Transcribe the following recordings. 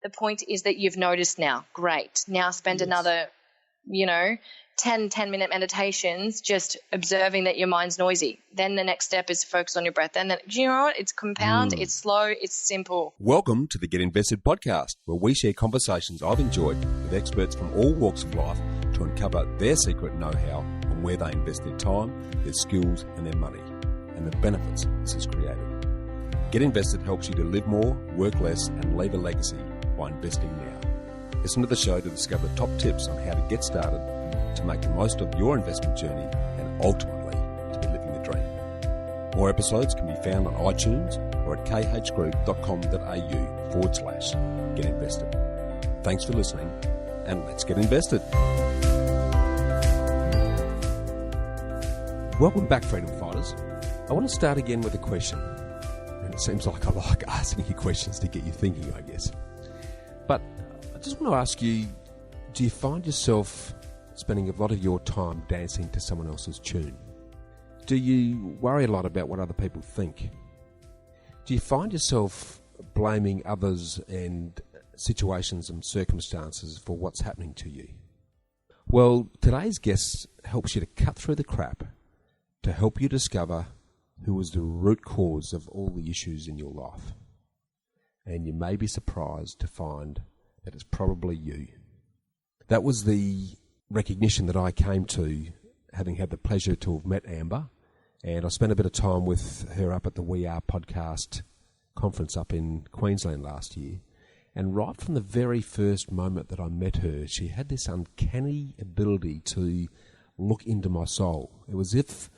The point is that you've noticed now. Great. Now spend another, 10-minute meditations just observing that your mind's noisy. Then the next step is to focus on your breath. Then, do you know what? It's compound, it's slow, it's simple. Welcome to the Get Invested podcast, where we share conversations I've enjoyed with experts from all walks of life to uncover their secret know-how on where they invest their time, their skills and their money, and the benefits this has created. Get Invested helps you to live more, work less and leave a legacy by investing now. Listen to the show to discover the top tips on how to get started, to make the most of your investment journey and ultimately to be living the dream. More episodes can be found on iTunes or at khgroup.com.au/get invested. Thanks for listening and let's get invested. Welcome back, freedom fighters. I want to start again with a question. And it seems like I like asking you questions to get you thinking, I guess. But I just want to ask you, do you find yourself spending a lot of your time dancing to someone else's tune? Do you worry a lot about what other people think? Do you find yourself blaming others and situations and circumstances for what's happening to you? Well, today's guest helps you to cut through the crap to help you discover who is the root cause of all the issues in your life. And you may be surprised to find that it's probably you. That was the recognition that I came to, having had the pleasure to have met Amber, and I spent a bit of time with her up at the We Are podcast conference up in Queensland last year. And right from the very first moment that I met her, she had this uncanny ability to look into my soul. It was as if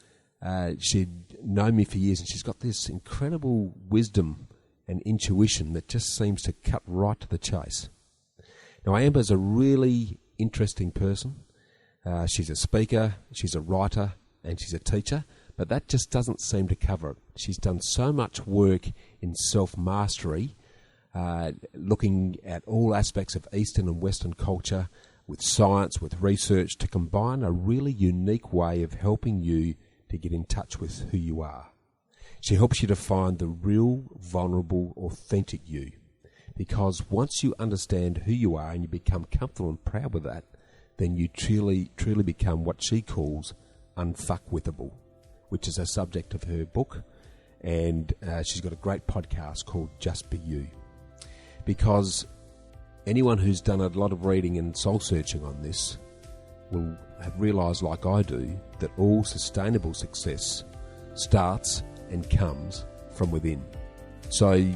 she'd known me for years, and she's got this incredible wisdom and intuition that just seems to cut right to the chase. Now, Amber's a really interesting person. She's a speaker, she's a writer, and she's a teacher, but that just doesn't seem to cover it. She's done so much work in self-mastery, looking at all aspects of Eastern and Western culture with science, with research, to combine a really unique way of helping you to get in touch with who you are. She helps you to find the real, vulnerable, authentic you. Because once you understand who you are and you become comfortable and proud with that, then you truly become what she calls unfuckwithable, which is a subject of her book. And she's got a great podcast called Just Be You. Because anyone who's done a lot of reading and soul searching on this will have realised, like I do, that all sustainable success starts and comes from within. So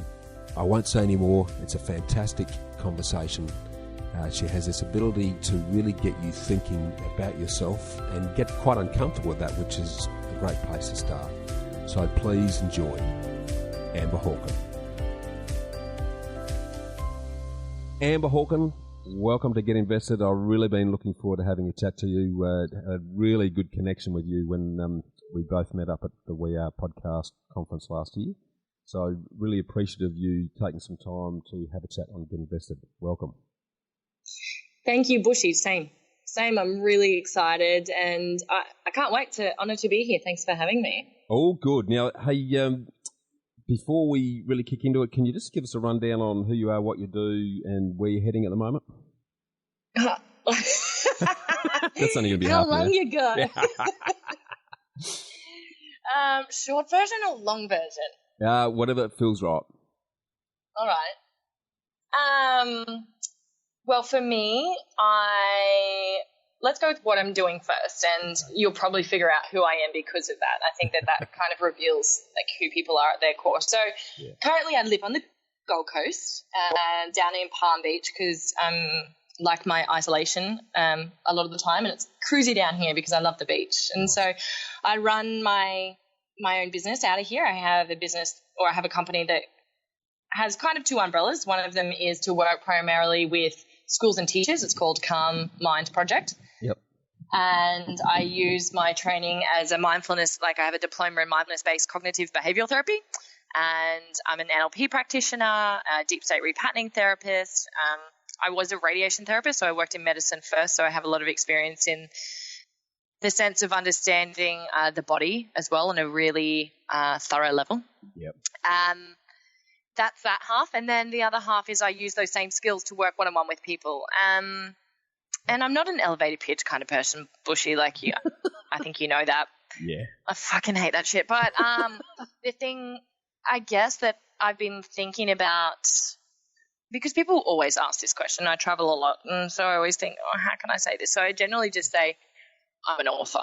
I won't say any more. It's a fantastic conversation. She has this ability to really get you thinking about yourself and get quite uncomfortable with that, which is a great place to start. So please enjoy Amber Hawken. Amber Hawken, welcome to Get Invested. I've really been looking forward to having a chat to you. A really good connection with you when we both met up at the We Are podcast conference last year. So really appreciative of you taking some time to have a chat on Get Invested. Welcome. Thank you, Bushy. Same. I'm really excited, and I can't wait honoured to be here. Thanks for having me. Oh, good. Now, hey, before we really kick into it, can you just give us a rundown on who you are, what you do, and where you're heading at the moment? That's only going to be how half long now. you got? Short version or long version? Whatever feels right. All right. Well, for me, let's go with what I'm doing first, and you'll probably figure out who I am because of that. I think that kind of reveals like who people are at their core. So Currently I live on the Gold Coast, down in Palm Beach, because like my isolation a lot of the time, and it's cruisy down here because I love the beach. And so I run my own business out of here. I have a company that has kind of two umbrellas. One of them is to work primarily with schools and teachers. It's called Calm Mind Project. Yep. And I use my training as a mindfulness, like I have a diploma in mindfulness-based cognitive behavioural therapy, and I'm an NLP practitioner, a deep state repatterning therapist. I was a radiation therapist, so I worked in medicine first, so I have a lot of experience in the sense of understanding the body as well on a really thorough level. Yep. that's that half. And then the other half is I use those same skills to work one-on-one with people. And I'm not an elevator pitch kind of person, Bushy, like you. I think you know that. Yeah. I fucking hate that shit. But the thing, I guess, that I've been thinking about, because people always ask this question. I travel a lot, and so I always think, oh, how can I say this? So I generally just say, I'm an author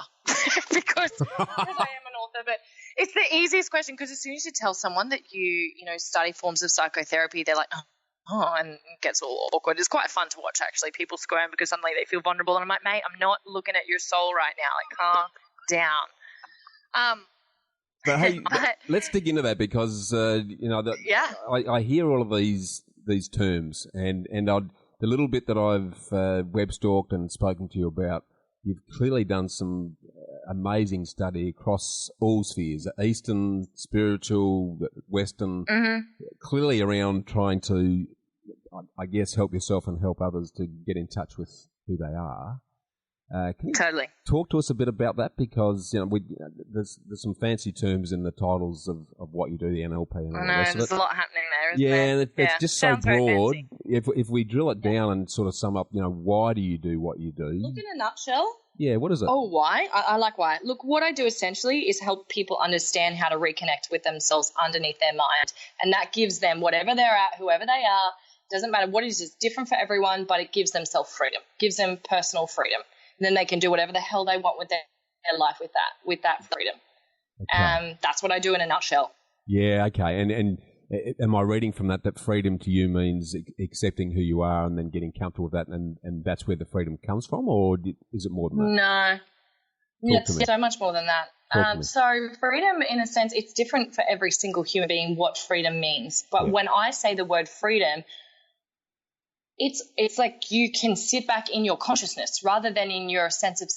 because I am an author. But it's the easiest question, because as soon as you tell someone that you study forms of psychotherapy, they're like, oh, and it gets all awkward. It's quite fun to watch, actually. People squirm because suddenly they feel vulnerable. And I'm like, mate, I'm not looking at your soul right now. Like, calm down. But hey, let's dig into that, because I hear all of these terms, and the little bit that I've web stalked and spoken to you about, you've clearly done some amazing study across all spheres, Eastern, spiritual, Western, clearly around trying to, I guess, help yourself and help others to get in touch with who they are. Can you talk to us a bit about that? Because there's some fancy terms in the titles of what you do, the NLP and all the rest of it. There's a lot happening there, isn't there? It's just so broad. If we drill it down and sort of sum up, why do you do what you do? Look, in a nutshell. Yeah, what is it? Oh, why? I like why. Look, what I do essentially is help people understand how to reconnect with themselves underneath their mind, and that gives them, whatever they're at, whoever they are, doesn't matter what it is, it's different for everyone, but it gives them self-freedom, gives them personal freedom. And then they can do whatever the hell they want with their life with that freedom. Okay. That's what I do in a nutshell. Yeah, okay. And am I reading from that freedom to you means accepting who you are and then getting comfortable with that, and that's where the freedom comes from, or is it more than that? No. It's so much more than that. So freedom, in a sense, it's different for every single human being what freedom means. But when I say the word freedom, it's like you can sit back in your consciousness rather than in your sense of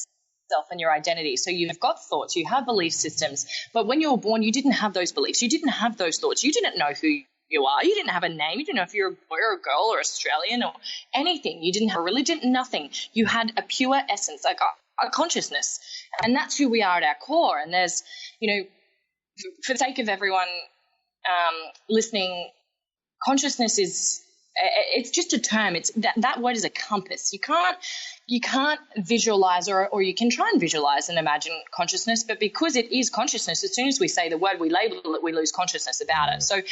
self and your identity. So you've got thoughts, you have belief systems, but when you were born, you didn't have those beliefs. You didn't have those thoughts. You didn't know who you are. You didn't have a name. You didn't know if you're a boy or a girl or Australian or anything. You didn't have a religion, nothing. You had a pure essence, like a consciousness. And that's who we are at our core. And there's, for the sake of everyone listening, consciousness is, it's just a term. It's that word is a compass. You can't visualize, or you can try and visualize and imagine consciousness, but because it is consciousness, as soon as we say the word, we label it, we lose consciousness about it. So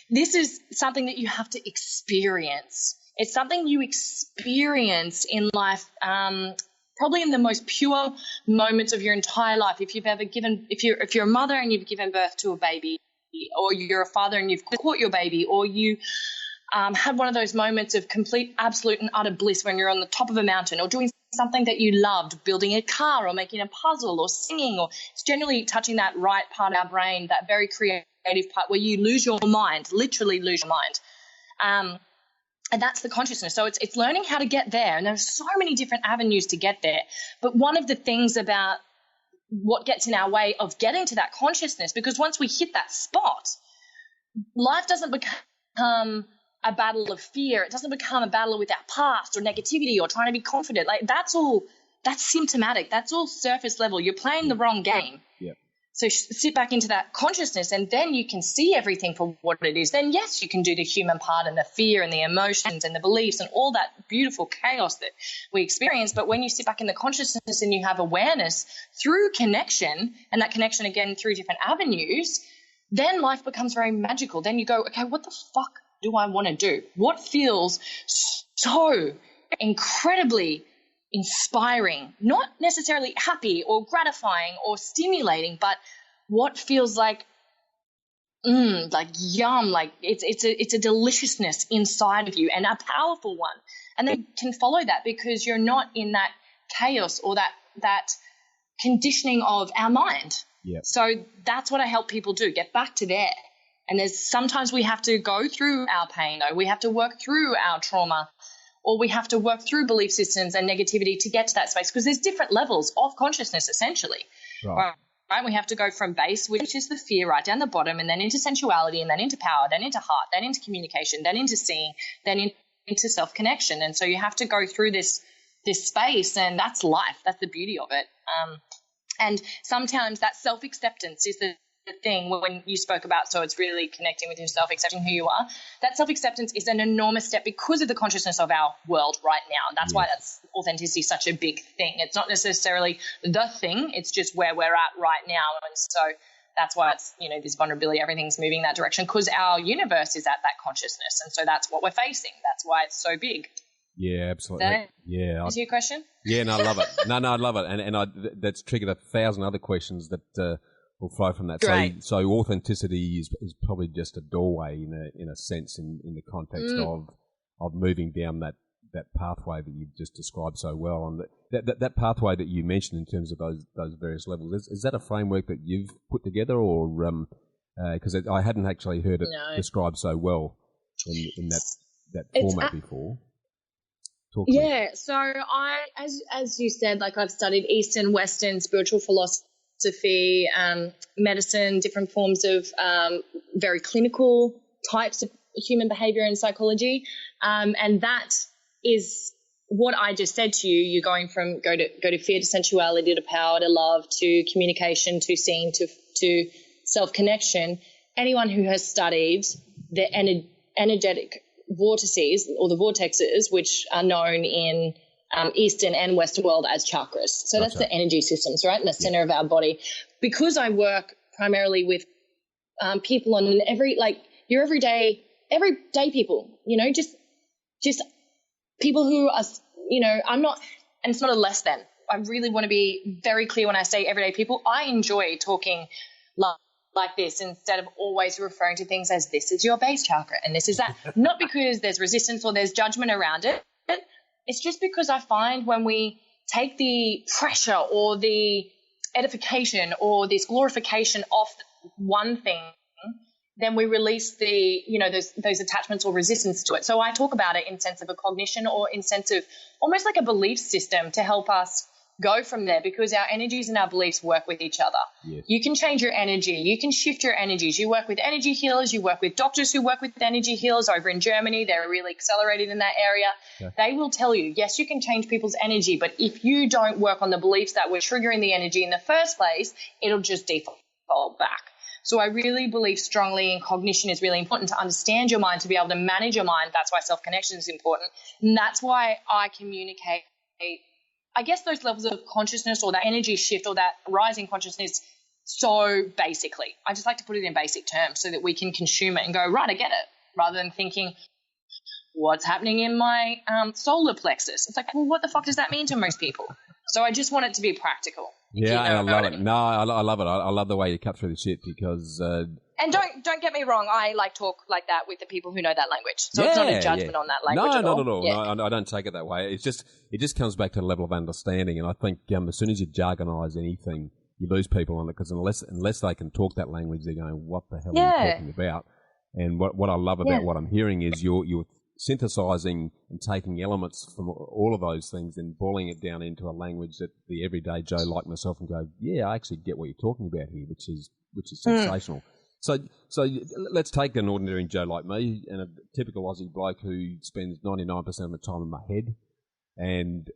this is something that you have to experience. It's something you experience in life, probably in the most pure moments of your entire life. If you're a mother and you've given birth to a baby, or you're a father and you've caught your baby, or you had one of those moments of complete, absolute and utter bliss when you're on the top of a mountain, or doing something that you loved, building a car or making a puzzle or singing, or it's generally touching that right part of our brain, that very creative part where you lose your mind, literally lose your mind. And that's the consciousness. So it's learning how to get there. And there's so many different avenues to get there. But one of the things about what gets in our way of getting to that consciousness, because once we hit that spot, life doesn't become a battle of fear. It doesn't become a battle with our past or negativity or trying to be confident. Like that's symptomatic. That's all surface level. You're playing the wrong game. Yeah. So sit back into that consciousness, and then you can see everything for what it is. Then yes, you can do the human part and the fear and the emotions and the beliefs and all that beautiful chaos that we experience. But when you sit back in the consciousness and you have awareness through connection, and that connection again through different avenues, then life becomes very magical. Then you go, okay, what the fuck do I want to do? What feels so incredibly inspiring, not necessarily happy or gratifying or stimulating, but what feels like yum, like it's a deliciousness inside of you, and a powerful one. And they can follow that because you're not in that chaos or that conditioning of our mind. Yeah. So that's what I help people do, get back to there. And sometimes we have to go through our pain, though. We have to work through our trauma, or we have to work through belief systems and negativity to get to that space, because there's different levels of consciousness, essentially. Right? We have to go from base, which is the fear, right down the bottom, and then into sensuality, and then into power, then into heart, then into communication, then into seeing, then into self-connection. And so you have to go through this space, and that's life. That's the beauty of it. And sometimes that self-acceptance is the thing when you spoke about, so it's really connecting with yourself, accepting who you are. That self-acceptance is an enormous step because of the consciousness of our world right now. And that's why that's authenticity is such a big thing. It's not necessarily the thing, it's just where we're at right now. And so that's why it's, this vulnerability, everything's moving that direction because our universe is at that consciousness. And so that's what we're facing. That's why it's so big. Yeah, absolutely. Is your question? Yeah, no, I love it. No, I love it. And that's triggered 1,000 other questions that will flow from that. Great. So authenticity is probably just a doorway in a sense in the context of moving down that pathway that you've just described so well. And that pathway that you mentioned in terms of those various levels, is that a framework that you've put together, or because I hadn't actually heard it described so well in that format before? So I, as you said, like I've studied Eastern, Western, spiritual philosophy, medicine, different forms of very clinical types of human behavior and psychology, and that is what I just said to you. You're going from go to fear to sensuality to power to love to communication to seeing to self-connection. Anyone who has studied the energetic vortices or the vortexes, which are known in Eastern and Western world as chakras. So that's the energy systems, right, in the center of our body. Because I work primarily with people on your everyday people, just people who are, I'm not, and it's not a less than. I really want to be very clear when I say everyday people. I enjoy talking like this instead of always referring to things as this is your base chakra and this is that. Not because there's resistance or there's judgment around it. It's just because I find when we take the pressure or the edification or this glorification off one thing, then we release those attachments or resistance to it. So I talk about it in sense of a cognition or in sense of almost like a belief system to help us go from there, because our energies and our beliefs work with each other. Yes. You can change your energy. You can shift your energies. You work with energy healers. You work with doctors who work with energy healers over in Germany. They're really accelerated in that area. Yeah. They will tell you, yes, you can change people's energy, but if you don't work on the beliefs that were triggering the energy in the first place, it'll just default back. So I really believe strongly in cognition is really important to understand your mind, to be able to manage your mind. That's why self-connection is important. And that's why I communicate, I guess, those levels of consciousness or that energy shift or that rising consciousness so basically. I just like to put it in basic terms so that we can consume it and go, right, I get it, rather than thinking, what's happening in my solar plexus? It's like, well, what the fuck does that mean to most people? So I just want it to be practical. Yeah, I love it. No, I love it. I love the way you cut through the shit because... and don't get me wrong, I talk like that with the people who know that language. So it's not a judgment on that language at all. No, not at all. Yeah. No, I don't take it that way. It just comes back to the level of understanding. And I think as soon as you jargonise anything, you lose people on it, because unless they can talk that language, they're going, what the hell are you talking about? And what I love about what I'm hearing is you're synthesizing and taking elements from all of those things and boiling it down into a language that the everyday Joe like myself can go, yeah, I actually get what you're talking about here, which is sensational. So let's take an ordinary Joe like me and a typical Aussie bloke who spends 99% of the time in my head and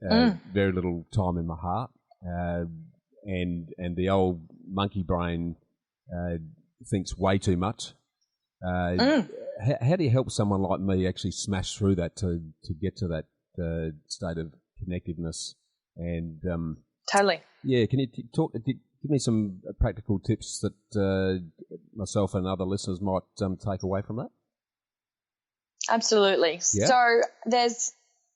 very little time in my heart, and the old monkey brain thinks way too much. How do you help someone like me actually smash through that to get to that state of connectiveness? And totally. Yeah, can you give me some practical tips that myself and other listeners might take away from that? Absolutely. Yeah. So there's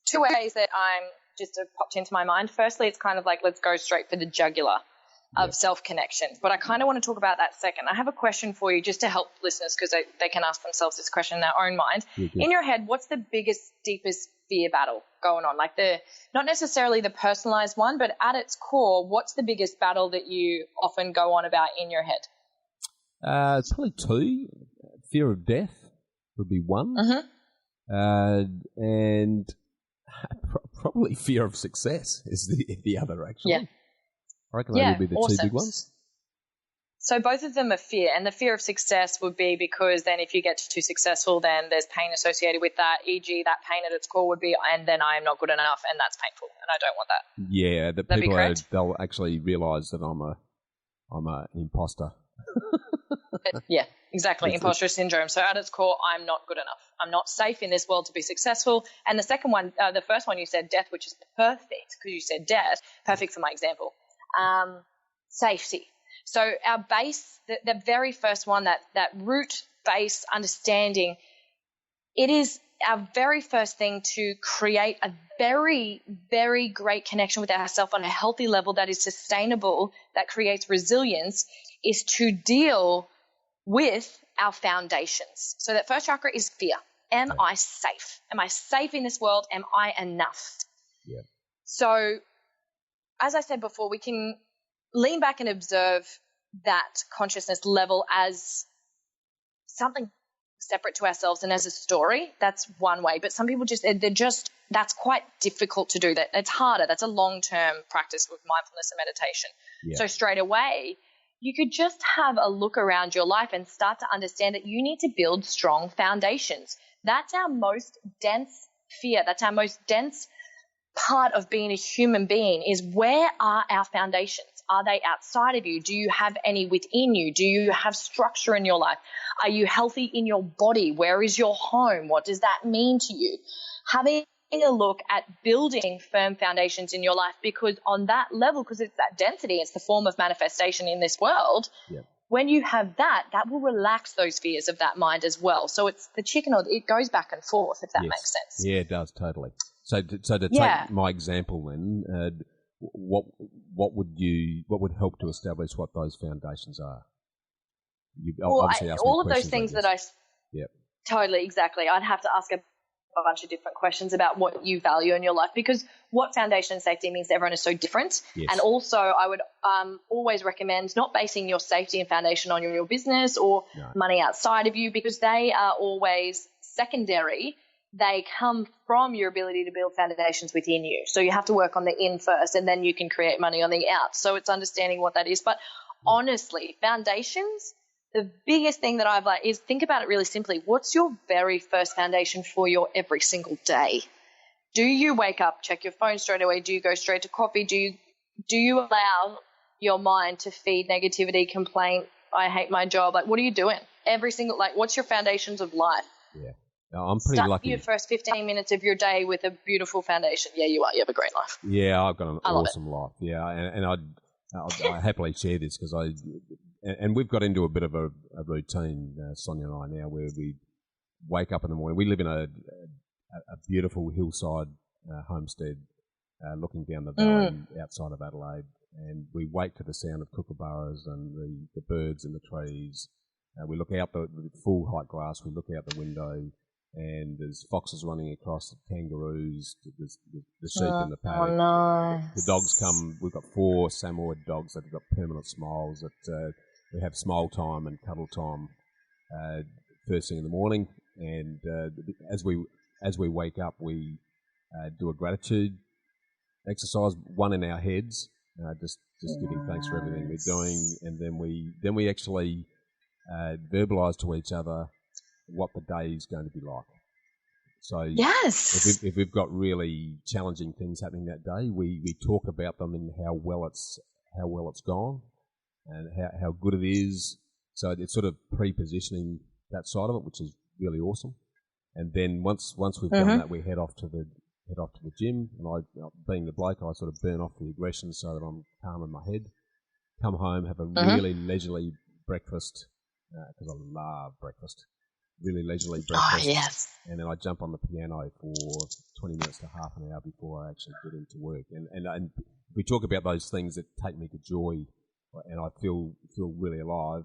two ways that I'm just popped into my mind. Firstly, it's kind of like, let's go straight for the jugular of self-connection. But I kind of want to talk about that second. I have a question for you just to help listeners, because they can ask themselves this question in their own mind. In your head, what's the biggest, deepest fear battle going on? Like not necessarily the personalized one, but at its core, what's the biggest battle that you often go on about in your head? It's probably two. Fear of death would be one. And probably fear of success is the other, actually. Yeah. I reckon those would be the two big ones. So both of them are fear, and the fear of success would be because then if you get too successful, then there's pain associated with that, e.g. that pain at its core would be, and then I am not good enough, and that's painful, and I don't want that. Yeah, the people they'll actually realise that I'm a imposter. Yeah, exactly. Imposter syndrome. So at its core, I'm not good enough. I'm not safe in this world to be successful. And the second one, the first one you said death, which is perfect because you said death, perfect for my example. Safety. So our base, the very first one, that root base understanding, it is our very first thing to create a very, very great connection with ourselves on a healthy level that is sustainable, that creates resilience, is to deal with our foundations. So that first chakra is fear. Am I safe? Am I safe in this world? Am I enough? Yeah. So as I said before, we can lean back and observe that consciousness level as something separate to ourselves and as a story. That's one way. But some people that's quite difficult to do. That it's harder. That's a long-term practice with mindfulness and meditation. Yeah. So straight away, you could just have a look around your life and start to understand that you need to build strong foundations. That's our most dense fear. That's our most dense part of being a human being, is where are our foundations? Are they outside of you? Do you have any within you? Do you have structure in your life? Are you healthy in your body? Where is your home? What does that mean to you? Having a look at building firm foundations in your life, because on that level, because it's that density, it's the form of manifestation in this world. Yeah. When you have that will relax those fears of that mind as well. So it's the chicken or it goes back and forth, if that makes sense. Yeah, it does, totally. So to take my example then, what would help to establish what those foundations are? All of those things that totally, exactly. I'd have to ask a bunch of different questions about what you value in your life, because what foundation and safety means to everyone is so different. Yes. And also I would always recommend not basing your safety and foundation on your business or money outside of you, because they are always secondary. They come from your ability to build foundations within you. So you have to work on the in first, and then you can create money on the out. So it's understanding what that is. But honestly, foundations, the biggest thing that I've is think about it really simply. What's your very first foundation for your every single day? Do you wake up, check your phone straight away? Do you go straight to coffee? Do you allow your mind to feed negativity, complaint, I hate my job? What are you doing? Every single, what's your foundations of life? Yeah. I'm pretty lucky. Your first 15 minutes of your day with a beautiful foundation. Yeah, you are. You have a great life. Yeah, I've got an awesome life. Yeah, and I happily share this because and we've got into a bit of a routine, Sonia and I now, where we wake up in the morning. We live in a beautiful hillside homestead looking down the valley outside of Adelaide, and we wake to the sound of kookaburras and the birds in the trees. We look out the full height glass. We look out the window, and there's foxes running across, the kangaroos, the sheep in the paddock. Oh, nice. The dogs come. We've got 4 Samoyed dogs that have got permanent smiles. That we have smile time and cuddle time first thing in the morning. And as we wake up, we do a gratitude exercise, one in our heads, just giving thanks for everything we're doing, and then we actually verbalise to each other what the day is going to be like. So yes, if we've got really challenging things happening that day, we talk about them and how well it's gone and how good it is. So it's sort of pre-positioning that side of it, which is really awesome. And then once we've done that, we head off to the gym. And I, being the bloke, I sort of burn off the aggression so that I'm calm in my head. Come home, have a really leisurely breakfast because I love breakfast. Really leisurely breakfast. Oh, yes. And then I jump on the piano for 20 minutes to half an hour before I actually get into work. And we talk about those things that take me to joy, and I feel really alive.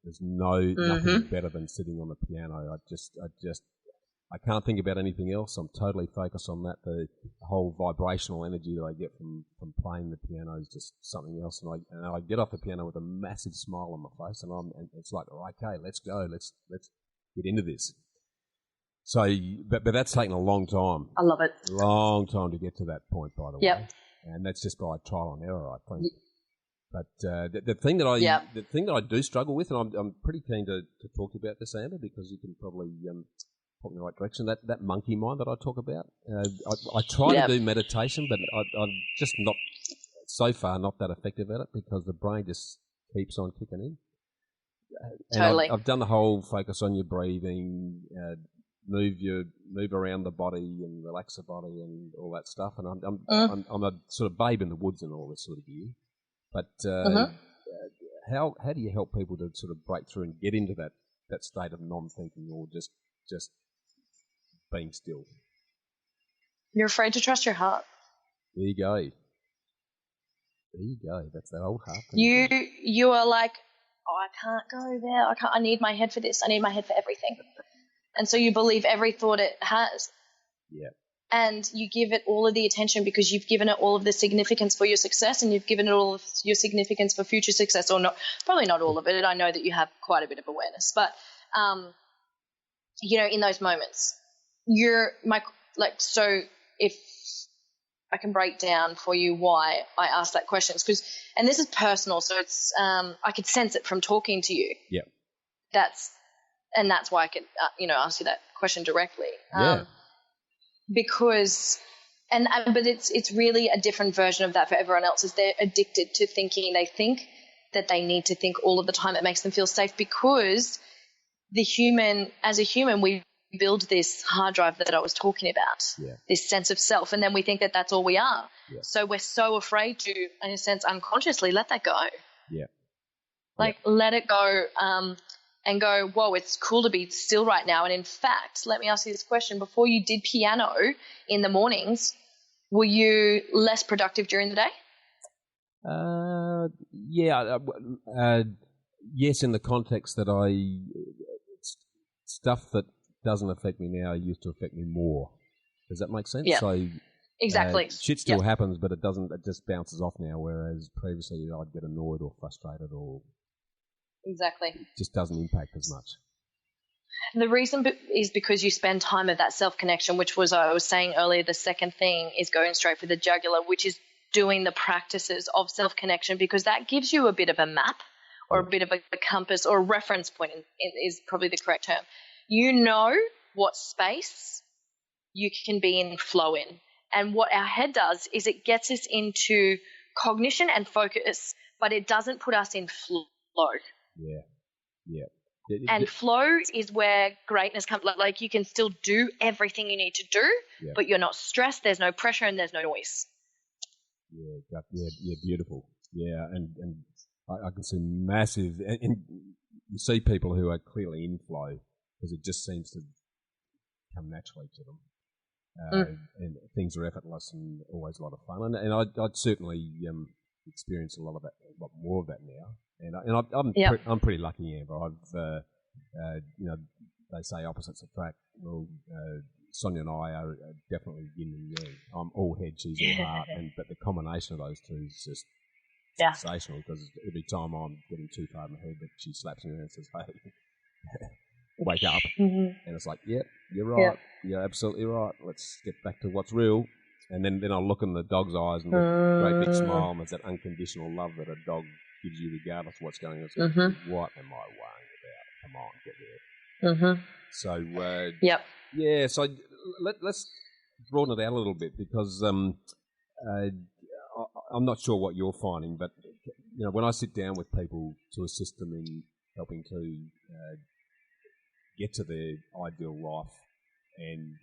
There's nothing better than sitting on the piano. I can't think about anything else. I'm totally focused on that. The whole vibrational energy that I get from playing the piano is just something else. And I get off the piano with a massive smile on my face, and it's like, okay, let's go. Let's get into this. So, but that's taken a long time. I love it. Long time to get to that point, by the way. And that's just by trial and error, I think. But the thing that I do struggle with, and I'm pretty keen to talk to you about this, Amber, because you can probably point me in the right direction. That monkey mind that I talk about. I try to do meditation, but I'm just not so far not that effective at it because the brain just keeps on kicking in. And Totally. I've done the whole focus on your breathing, move around the body and relax the body and all that stuff. And I'm a sort of babe in the woods and all this sort of gear. But how do you help people to sort of break through and get into that state of non-thinking or just being still? You're afraid to trust your heart. There you go. That's that old heart thing. You are like, oh, I can't go there. I need my head for this. I need my head for everything. And so you believe every thought it has. Yeah. And you give it all of the attention because you've given it all of the significance for your success, and you've given it all of your significance for future success, or not, probably not all of it. I know that you have quite a bit of awareness, but, in those moments, so if I can break down for you why I asked that question, and this is personal, so it's, I could sense it from talking to you. Yeah. That's why I could, ask you that question directly. Yeah. Because, but it's really a different version of that for everyone else. Is they're addicted to thinking. They think that they need to think all of the time. It makes them feel safe because as a human, we build this hard drive that I was talking about, this sense of self, and then we think that that's all we are. Yeah. So we're so afraid to, in a sense, unconsciously let that go. Yeah. Let it go. And go, whoa, it's cool to be still right now. And in fact, let me ask you this question. Before you did piano in the mornings, were you less productive during the day? Yes, in the context that stuff that doesn't affect me now used to affect me more. Does that make sense? Yeah, so, exactly. Shit still happens, but it doesn't. It just bounces off now, whereas previously I'd get annoyed or frustrated or... Exactly. It just doesn't impact as much. The reason is because you spend time of that self-connection, which was, I was saying earlier, the second thing is going straight for the jugular, which is doing the practices of self-connection, because that gives you a bit of a map or a bit of a compass or a reference point is probably the correct term. You know what space you can be in flow in. And what our head does is it gets us into cognition and focus, but it doesn't put us in flow. Yeah. And flow is where greatness comes. Like you can still do everything you need to do, but you're not stressed. There's no pressure and there's no noise. Yeah, beautiful. Yeah, and I can see massive. And you see people who are clearly in flow because it just seems to come naturally to them, and things are effortless and always a lot of fun. And I'd certainly experience a lot more of that now. And I'm pretty lucky, Amber. I've they say opposites attract. Well, Sonia and I are definitely yin and yang. I'm all head, she's all heart, but the combination of those two is just sensational. Because every time I'm getting too far in my head, that she slaps me and says, "Hey, wake up!" And it's like, "Yep, you're right. You're absolutely right. Let's get back to what's real." And then I look in the dog's eyes and the great big smile, and there's that unconditional love that a dog gives you regardless of what's going on. So what am I worrying about? Come on, get there. So, so let's broaden it out a little bit because I'm not sure what you're finding, but when I sit down with people to assist them in helping to get to their ideal life, and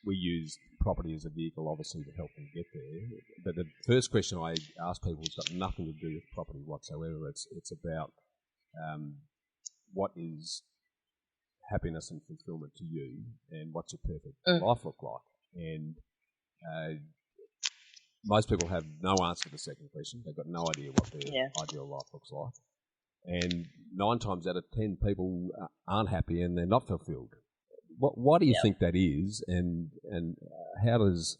we use property as a vehicle, obviously, to help them get there. But the first question I ask people has got nothing to do with property whatsoever. It's about what is happiness and fulfillment to you, and what's your perfect life look like. And most people have no answer to the second question. They've got no idea what their ideal life looks like. And 9 times out of 10, people aren't happy and they're not fulfilled. Why do you think that is, and how does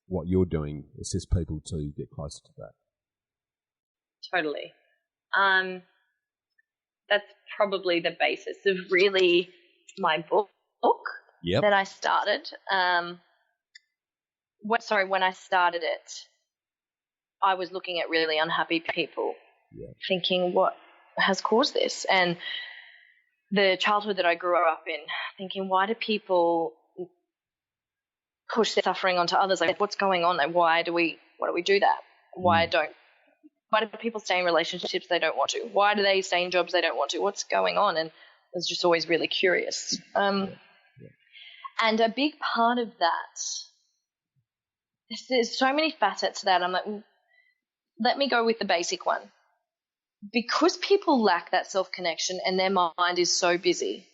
what you're doing assist people to get closer to that? Totally. That's probably the basis of really my book that I started. When I started it, I was looking at really unhappy people, thinking what has caused this, and the childhood that I grew up in, thinking, why do people push their suffering onto others? Like, what's going on? Like, why do we do that? Why don't Why do people stay in relationships they don't want to? Why do they stay in jobs they don't want to? What's going on? And I was just always really curious. And a big part of that, there's so many facets to that. I'm like, let me go with the basic one. Because people lack that self-connection and their mind is so busy,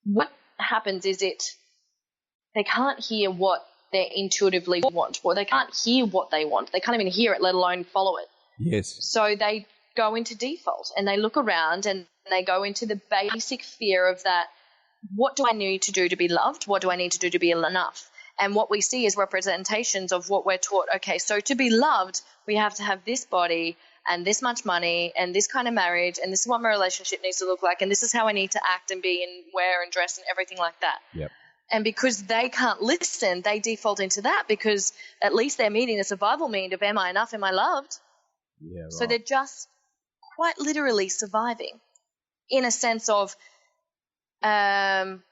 what happens is they can't hear what they intuitively want, or they can't hear what they want. They can't even hear it, let alone follow it. Yes. So they go into default and they look around and they go into the basic fear of that. What do I need to do to be loved? What do I need to do to be enough? And what we see is representations of what we're taught. Okay, so to be loved, we have to have this body and this much money and this kind of marriage, and this is what my relationship needs to look like, and this is how I need to act and be and wear and dress and everything like that. Yep. And because they can't listen, they default into that, because at least they're meeting the survival need of, am I enough? Am I loved? Yeah, right. So they're just quite literally surviving in a sense of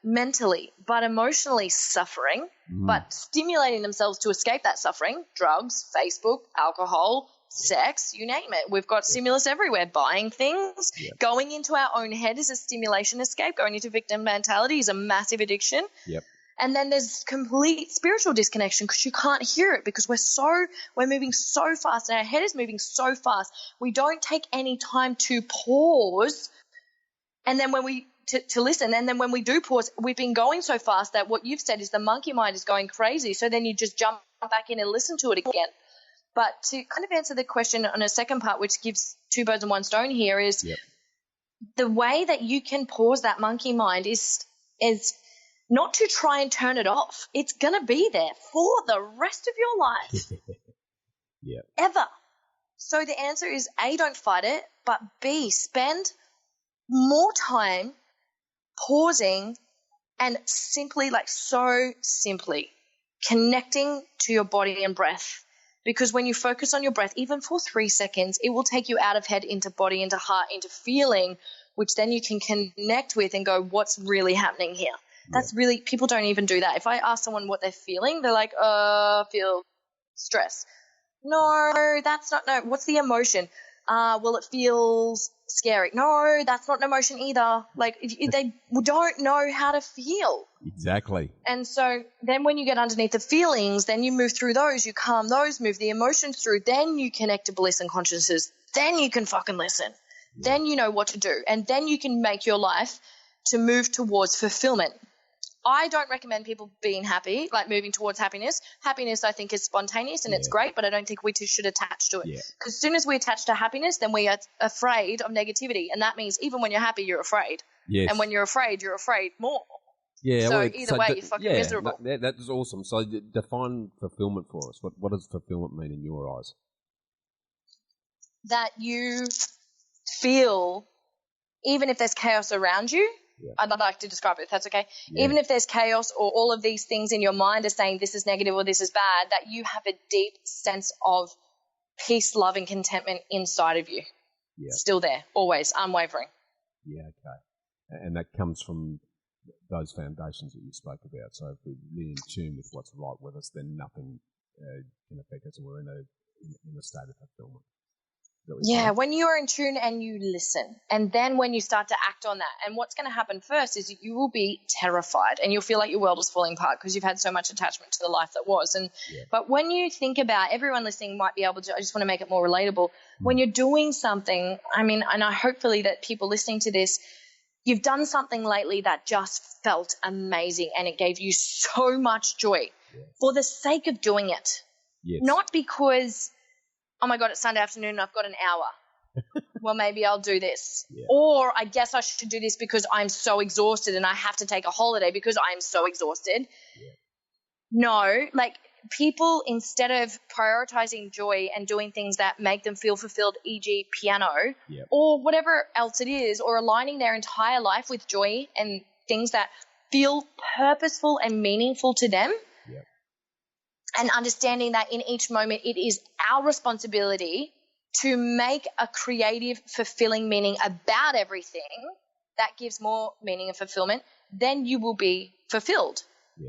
mentally, but emotionally suffering, but stimulating themselves to escape that suffering. Drugs, Facebook, alcohol, sex, you name it. We've got stimulus everywhere. Buying things, going into our own head is a stimulation escape. Going into victim mentality is a massive addiction. Yep. And then there's complete spiritual disconnection because you can't hear it, because we're moving so fast and our head is moving so fast. We don't take any time to pause. And then when we to listen, and then when we do pause, we've been going so fast that what you've said is the monkey mind is going crazy. So then you just jump back in and listen to it again. But to kind of answer the question on a second part, which gives two birds and one stone here, is the way that you can pause that monkey mind is not to try and turn it off. It's going to be there for the rest of your life. Ever. So the answer is A, don't fight it, but B, spend more time pausing and simply, like so simply, connecting to your body and breath. Because when you focus on your breath, even for 3 seconds, it will take you out of head into body, into heart, into feeling, which then you can connect with and go, what's really happening here? That's really, people don't even do that. If I ask someone what they're feeling, they're like, feel stress. No, that's not, no. What's the emotion? Well, it feels scary. No, that's not an emotion either. Like, they don't know how to feel. Exactly. And so then when you get underneath the feelings, then you move through those, you calm those, move the emotions through, then you connect to bliss and consciousness. Then you can fucking listen. Then you know what to do. And then you can make your life to move towards fulfillment. I don't recommend people being happy, like moving towards happiness. Happiness, I think, is spontaneous and it's great, but I don't think we two should attach to it. Because as soon as we attach to happiness, then we are afraid of negativity. And that means even when you're happy, you're afraid. Yes. And when you're afraid more. Yeah. So either way, you're fucking miserable. That is awesome. So define fulfillment for us. What does fulfillment mean in your eyes? That you feel, even if there's chaos around you, I'd like to describe it if that's okay. Even if there's chaos or all of these things in your mind are saying this is negative or this is bad, that you have a deep sense of peace, love, and contentment inside of you. Still there, always, unwavering. Yeah, okay. And that comes from those foundations that you spoke about. So if we're really in tune with what's right with us, then nothing can affect us, and we're in a state of fulfillment. Yeah, when you are in tune and you listen, and then when you start to act on that, and what's going to happen first is you will be terrified and you'll feel like your world is falling apart because you've had so much attachment to the life that was. But when you think about, everyone listening might be able to, I just want to make it more relatable. When you're doing something, I mean, and I hopefully that people listening to this, you've done something lately that just felt amazing and it gave you so much joy for the sake of doing it. Not because, oh my God, it's Sunday afternoon and I've got an hour. Well, maybe I'll do this. Or I guess I should do this because I'm so exhausted and I have to take a holiday because I'm so exhausted. No, like people, instead of prioritizing joy and doing things that make them feel fulfilled, e.g. piano, or whatever else it is, or aligning their entire life with joy and things that feel purposeful and meaningful to them, and understanding that in each moment it is our responsibility to make a creative, fulfilling meaning about everything that gives more meaning and fulfillment, then you will be fulfilled.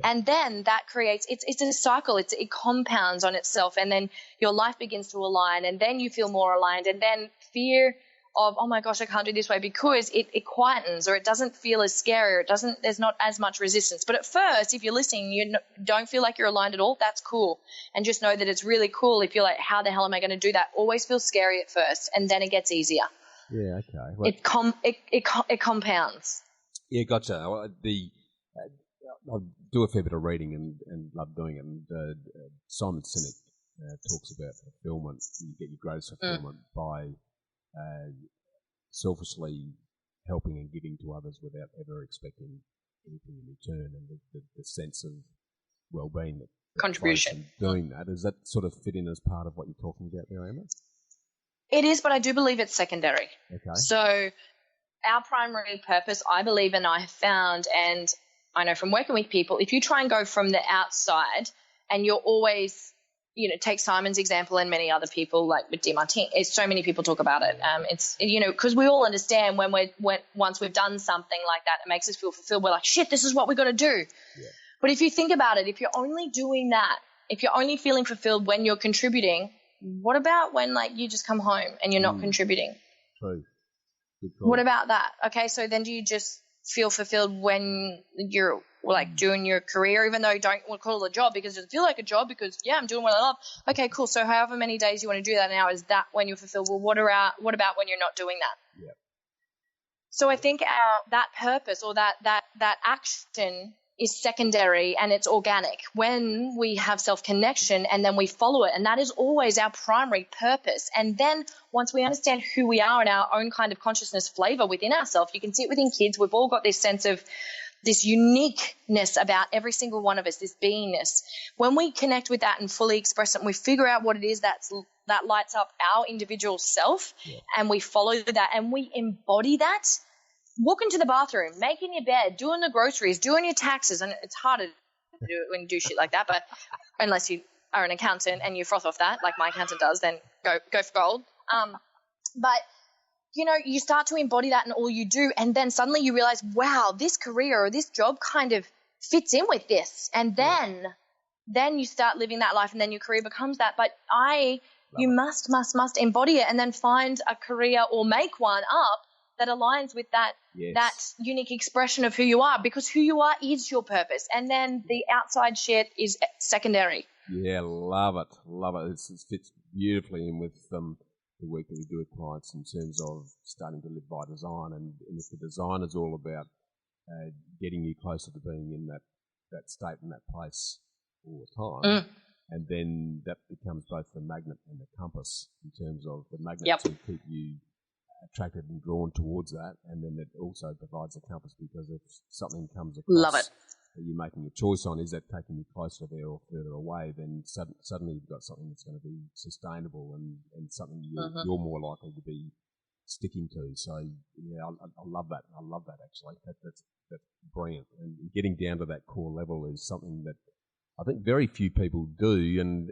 And then that creates, it's a cycle. It compounds on itself, and then your life begins to align, and then you feel more aligned, and then fear of, oh my gosh, I can't do this way, because it quietens, or it doesn't feel as scary, or there's not as much resistance. But at first, if you're listening, you don't feel like you're aligned at all, that's cool. And just know that it's really cool if you're like, how the hell am I going to do that? Always feels scary at first, and then it gets easier. Yeah, okay. Well, it compounds. Yeah, gotcha. I do a fair bit of reading and love doing it. And Simon Sinek talks about fulfillment. You get your greatest fulfillment by selfishly helping and giving to others without ever expecting anything in return, and the sense of well-being that contribution. Doing that, does that sort of fit in as part of what you're talking about there, Emma? It is, but I do believe it's secondary. Okay. So our primary purpose, I believe, and I have found, and I know from working with people, if you try and go from the outside and you're always, take Simon's example and many other people like with DiMartini, so many people talk about it. It's, because we all understand when once we've done something like that, it makes us feel fulfilled. We're like, shit, this is what we've got to do. Yeah. But if you think about it, if you're only doing that, if you're only feeling fulfilled when you're contributing, what about when you just come home and you're not contributing? True. What about that? Okay, so then do you just feel fulfilled when you're doing your career, even though you don't want to call it a job because it doesn't feel like a job, because I'm doing what I love. Okay, cool. So however many days you want to do that now, is that when you're fulfilled? Well, what about when you're not doing that? Yeah. So I think that purpose or that action is secondary, and it's organic when we have self-connection and then we follow it. And that is always our primary purpose. And then once we understand who we are and our own kind of consciousness flavor within ourselves, you can see it within kids. We've all got this sense of this uniqueness about every single one of us, this beingness. When we connect with that and fully express it, and we figure out what it is that lights up our individual self, and we follow that and we embody that, walking to the bathroom, making your bed, doing the groceries, doing your taxes. And it's harder to do it when you do shit like that, but unless you are an accountant and you froth off that, like my accountant does, then go for gold. But, you start to embody that in all you do, and then suddenly you realize, wow, this career or this job kind of fits in with this. And then you start living that life, and then your career becomes that. But you must embody it, and then find a career or make one up that aligns with that unique expression of who you are, because who you are is your purpose, and then the outside shit is secondary. Yeah, love it. It fits beautifully in with the work that we do with clients in terms of starting to live by design, and if the design is all about getting you closer to being in that state and that place all the time, and then that becomes both the magnet and the compass in terms of the magnet to keep you attracted and drawn towards that, and then it also provides a compass, because if something comes across that you're making a choice on, is that taking you closer there or further away, then suddenly you've got something that's going to be sustainable and something you're more likely to be sticking to. So yeah, I love that. I love that actually. That's brilliant. And getting down to that core level is something that I think very few people do, and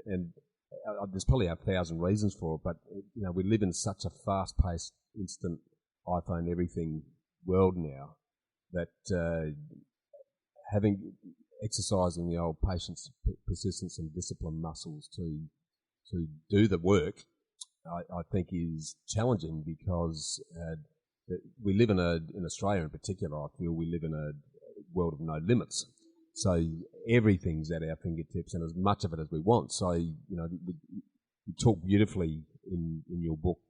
there's probably 1,000 reasons for it, but we live in such a fast-paced, instant iPhone everything world now that exercising the old patience, persistence, and discipline muscles to do the work, I think is challenging, because we live in Australia in particular, I feel we live in a world of no limits. So everything's at our fingertips, and as much of it as we want. So, you talk beautifully in your book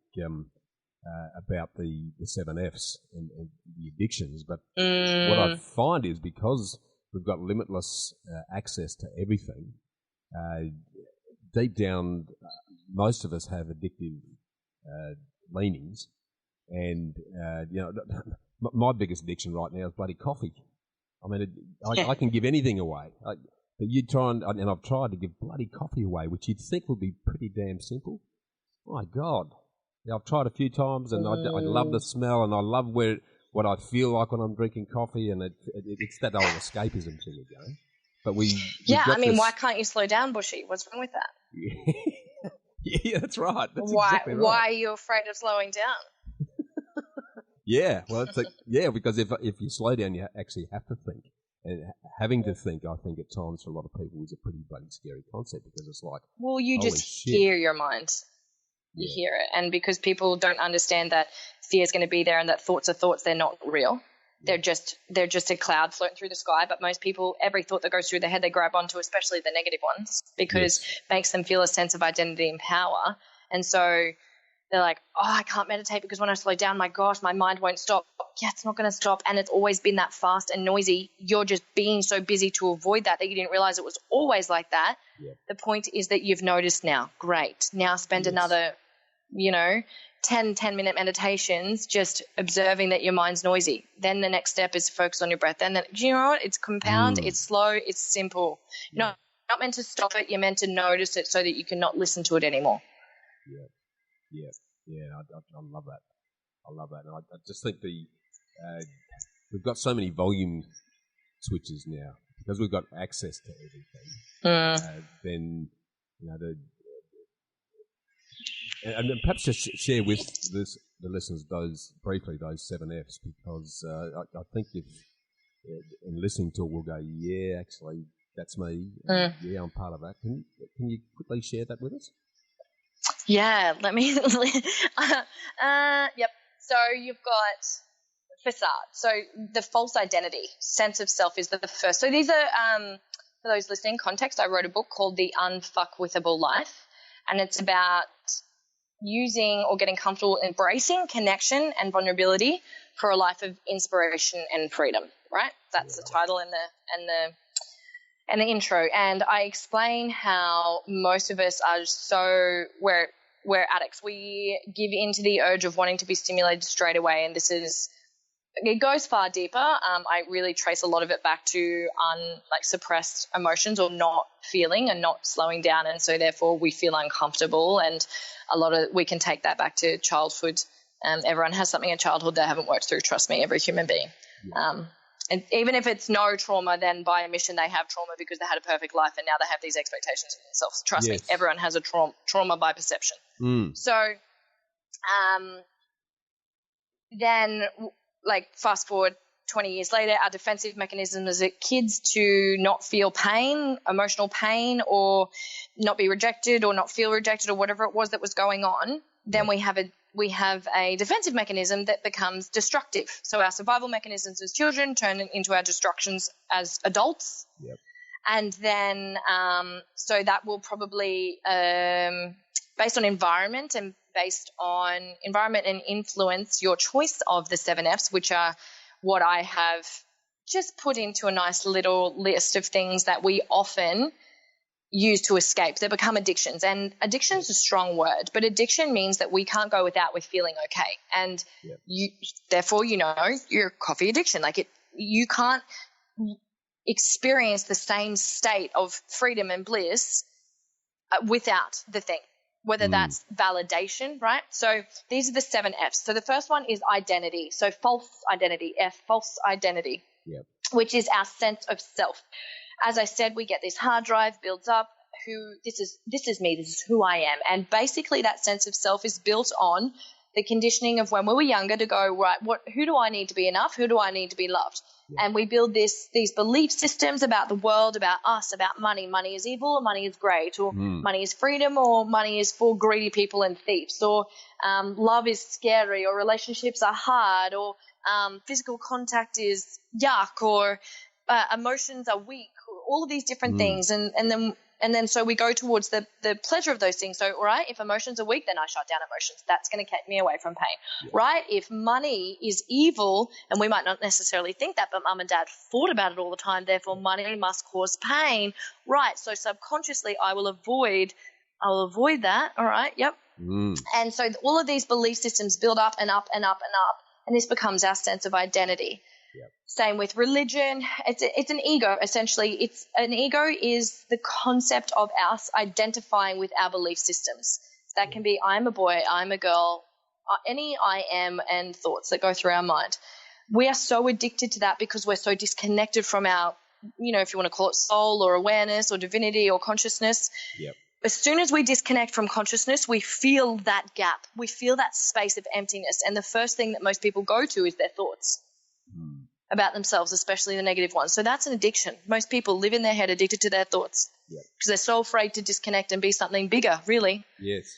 about the 7 Fs and the addictions. But what I find is, because we've got limitless access to everything, deep down, most of us have addictive leanings. And, my biggest addiction right now is bloody coffee. I mean, I can give anything away. But you try and I've tried to give bloody coffee away, which you'd think would be pretty damn simple. My God. Yeah, I've tried a few times, and I love the smell, and I love what I feel like when I'm drinking coffee, and it's that old escapism thing again. But why can't you slow down, Bushy? What's wrong with that? Yeah, that's right. That's why? Exactly right. Why are you afraid of slowing down? Yeah, well, because if you slow down, you actually have to think and having to think, I think at times for a lot of people is a pretty bloody scary concept because it's like, well, you holy just shit. hear your mind. You hear it. And because people don't understand that fear is going to be there and that thoughts are thoughts, they're not real. They're just a cloud floating through the sky. But most people, every thought that goes through their head, they grab onto, especially the negative ones, because it makes them feel a sense of identity and power. And so they're like, oh, I can't meditate because when I slow down, my gosh, my mind won't stop. Yeah, it's not going to stop. And it's always been that fast and noisy. You're just being so busy to avoid that you didn't realize it was always like that. Yep. The point is that you've noticed now. Great. Now spend another, 10-minute meditations just observing that your mind's noisy. Then the next step is focus on your breath. Then, do you know what? It's compound, it's slow, it's simple. You're not meant to stop it. You're meant to notice it so that you can not listen to it anymore. Yeah. I love that. I love that. And I just think we've got so many volume switches now because we've got access to everything. Then, and perhaps just share with the listeners those 7 Fs because I think if in listening to it, we'll go, yeah, actually, that's me. Yeah, I'm part of that. Can you quickly share that with us? Yeah, let me. Yep. So you've got facade. So the false identity, sense of self is the first. So these are, for those listening, context, I wrote a book called The Unfuckwithable Life, and it's about using or getting comfortable embracing connection and vulnerability for a life of inspiration and freedom, right? That's the title and the intro. And I explain how most of us are we're addicts. We give into the urge of wanting to be stimulated straight away. And it goes far deeper. I really trace a lot of it back to suppressed emotions or not feeling and not slowing down. And so therefore we feel uncomfortable, and we can take that back to childhood. Everyone has something in childhood they haven't worked through. Trust me, every human being. And even if it's no trauma, then by omission they have trauma because they had a perfect life and now they have these expectations of themselves. Trust me, everyone has a trauma by perception. So then fast forward 20 years later, our defensive mechanism is that kids to not feel pain, emotional pain, or not be rejected or not feel rejected or whatever it was that was going on, then we have a defensive mechanism that becomes destructive. So our survival mechanisms as children turn into our destructions as adults. Yep. And then so that will probably, based on environment and influence, your choice of the 7 Fs, which are what I have just put into a nice little list of things that we often use to escape. They become addictions, and addiction is a strong word, but addiction means that we can't go without with feeling okay. And therefore, your coffee addiction, you can't experience the same state of freedom and bliss without the thing, whether that's validation, right? So these are the 7 Fs. So the first one is identity. So false identity, false identity, which is our sense of self. As I said, we get this hard drive, builds up, this is me, this is who I am. And basically that sense of self is built on the conditioning of when we were younger to go, right, who do I need to be enough? Who do I need to be loved? And we build these belief systems about the world, about us, about money. Money is evil, or money is great, or money is freedom, or money is for greedy people and thieves, or love is scary, or relationships are hard, or physical contact is yuck, or emotions are weak, all of these different things. And then so we go towards the pleasure of those things. So, all right, if emotions are weak, then I shut down emotions. That's going to keep me away from pain, right? If money is evil, and we might not necessarily think that, but mum and dad thought about it all the time, therefore money must cause pain, right? So subconsciously I will avoid that, all right, And so all of these belief systems build up and up and up and up, and this becomes our sense of identity. Same with religion. It's an ego, essentially. An ego is the concept of us identifying with our belief systems. That can be I'm a boy, I'm a girl, any I am and thoughts that go through our mind. We are so addicted to that because we're so disconnected from our, if you want to call it soul or awareness or divinity or consciousness. As soon as we disconnect from consciousness, we feel that gap. We feel that space of emptiness. And the first thing that most people go to is their thoughts. about themselves, especially the negative ones. So that's an addiction. Most people live in their head addicted to their thoughts because they're so afraid to disconnect and be something bigger, really. Yes.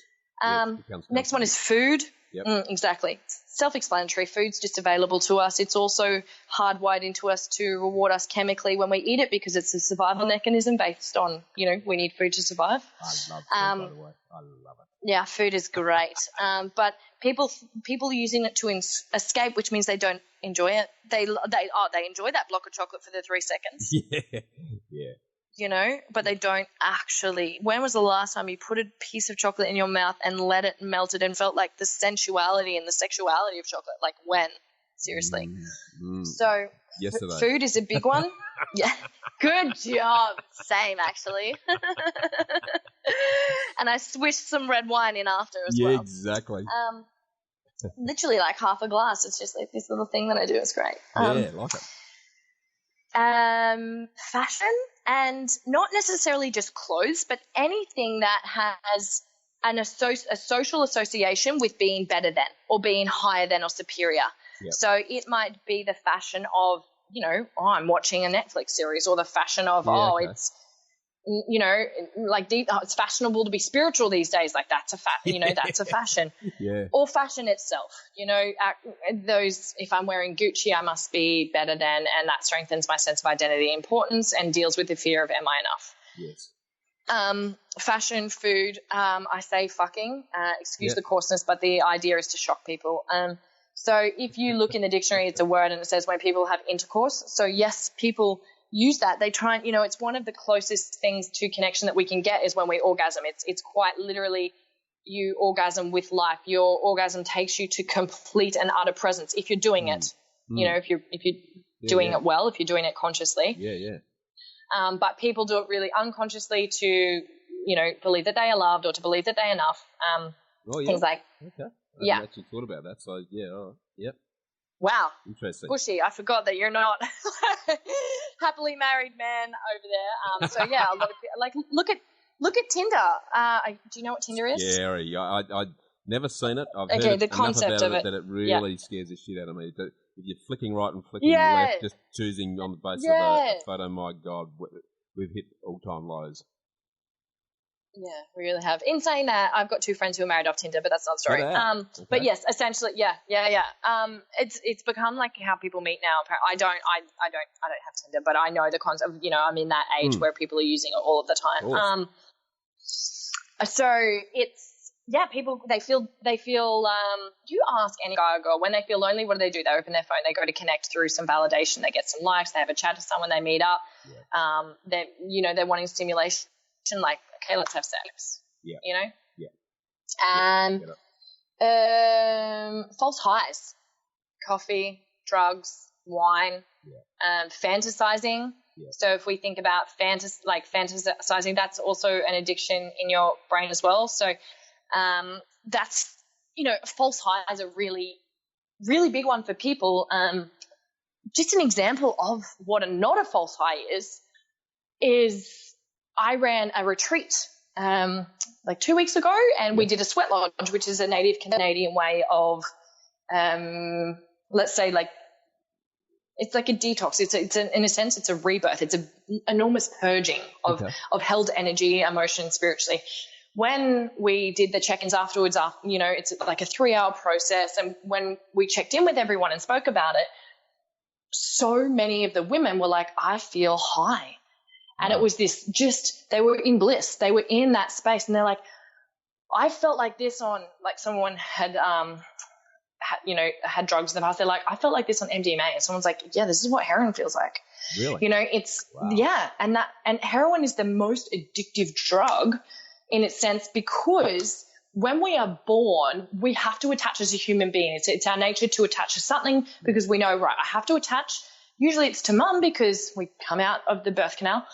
Next one is food. Yep. Exactly. Self-explanatory. Food's just available to us. It's also hardwired into us to reward us chemically when we eat it because it's a survival mechanism based on, we need food to survive. I love food, by the way. I love it. Yeah, food is great. But people are using it to escape, which means they don't enjoy it. They enjoy that block of chocolate for the 3 seconds. Yeah. But they don't actually. When was the last time you put a piece of chocolate in your mouth and let it melt it and felt like the sensuality and the sexuality of chocolate? Like when? Seriously. So yesterday. Food is a big one. Yeah. Good job. Same, actually. And I swished some red wine in after as well. Yeah, exactly. Literally like half a glass. It's just like this little thing that I do. It's great. Yeah, like it. Fashion, and not necessarily just clothes, but anything that has a social association with being better than or being higher than or superior. Yep. So it might be the fashion of, I'm watching a Netflix series, or the fashion of, it's, it's fashionable to be spiritual these days. Like that's that's a fashion. Yeah. Or fashion itself, if I'm wearing Gucci, I must be better than, and that strengthens my sense of identity and importance and deals with the fear of, am I enough? Yes. Fashion, food, I say fucking, excuse the coarseness, but the idea is to shock people. So if you look in the dictionary, it's a word and it says when people have intercourse. So yes, people use that. They try and, it's one of the closest things to connection that we can get is when we orgasm. It's quite literally you orgasm with life. Your orgasm takes you to complete and utter presence if you're doing it. If you're doing it well, if you're doing it consciously. Yeah. But people do it really unconsciously to, believe that they are loved or to believe that they're enough. Things like I haven't actually thought about that. So all right. Yep. Wow. Interesting. Bushy, I forgot that you're not happily married man over there. So yeah, a lot of people, look at Tinder. Do you know what Tinder is? Yeah, I'd never seen it. I've heard the concept of it that it really scares the shit out of me. If you're flicking right and flicking left, just choosing on the basis of a photo, my God, we've hit all-time lows. Yeah, we really have. In saying that, I've got 2 friends who are married off Tinder, but that's not the story. Okay. But yes, essentially, yeah. It's become like how people meet now. I don't have Tinder, but I know the concept. I'm in that age where people are using it all of the time. So it's people they feel. You ask any guy or girl when they feel lonely, what do? They open their phone, they go to connect through some validation, they get some likes, they have a chat to someone, they meet up. They're wanting stimulation. Like, okay, let's have sex. Yeah. Yeah. False highs, coffee, drugs, wine, fantasizing. Yeah. So if we think about fantasizing, that's also an addiction in your brain as well. So that's, false highs are really, really big one for people. Just an example of what not a false high is I ran a retreat 2 weeks ago, and we did a sweat lodge, which is a native Canadian way of, let's say, it's like a detox. In a sense, it's a rebirth. It's an enormous purging of held energy, emotion, spiritually. When we did the check-ins afterwards, it's like a 3-hour process, and when we checked in with everyone and spoke about it, so many of the women were like, I feel high. And it was they were in bliss. They were in that space, and they're like, I felt like this on, like someone had drugs in the past. They're like, I felt like this on MDMA. And someone's like, yeah, this is what heroin feels like. Really? And heroin is the most addictive drug in its sense, because when we are born, we have to attach as a human being. It's our nature to attach to something because we know, right, I have to attach. Usually it's to mum because we come out of the birth canal,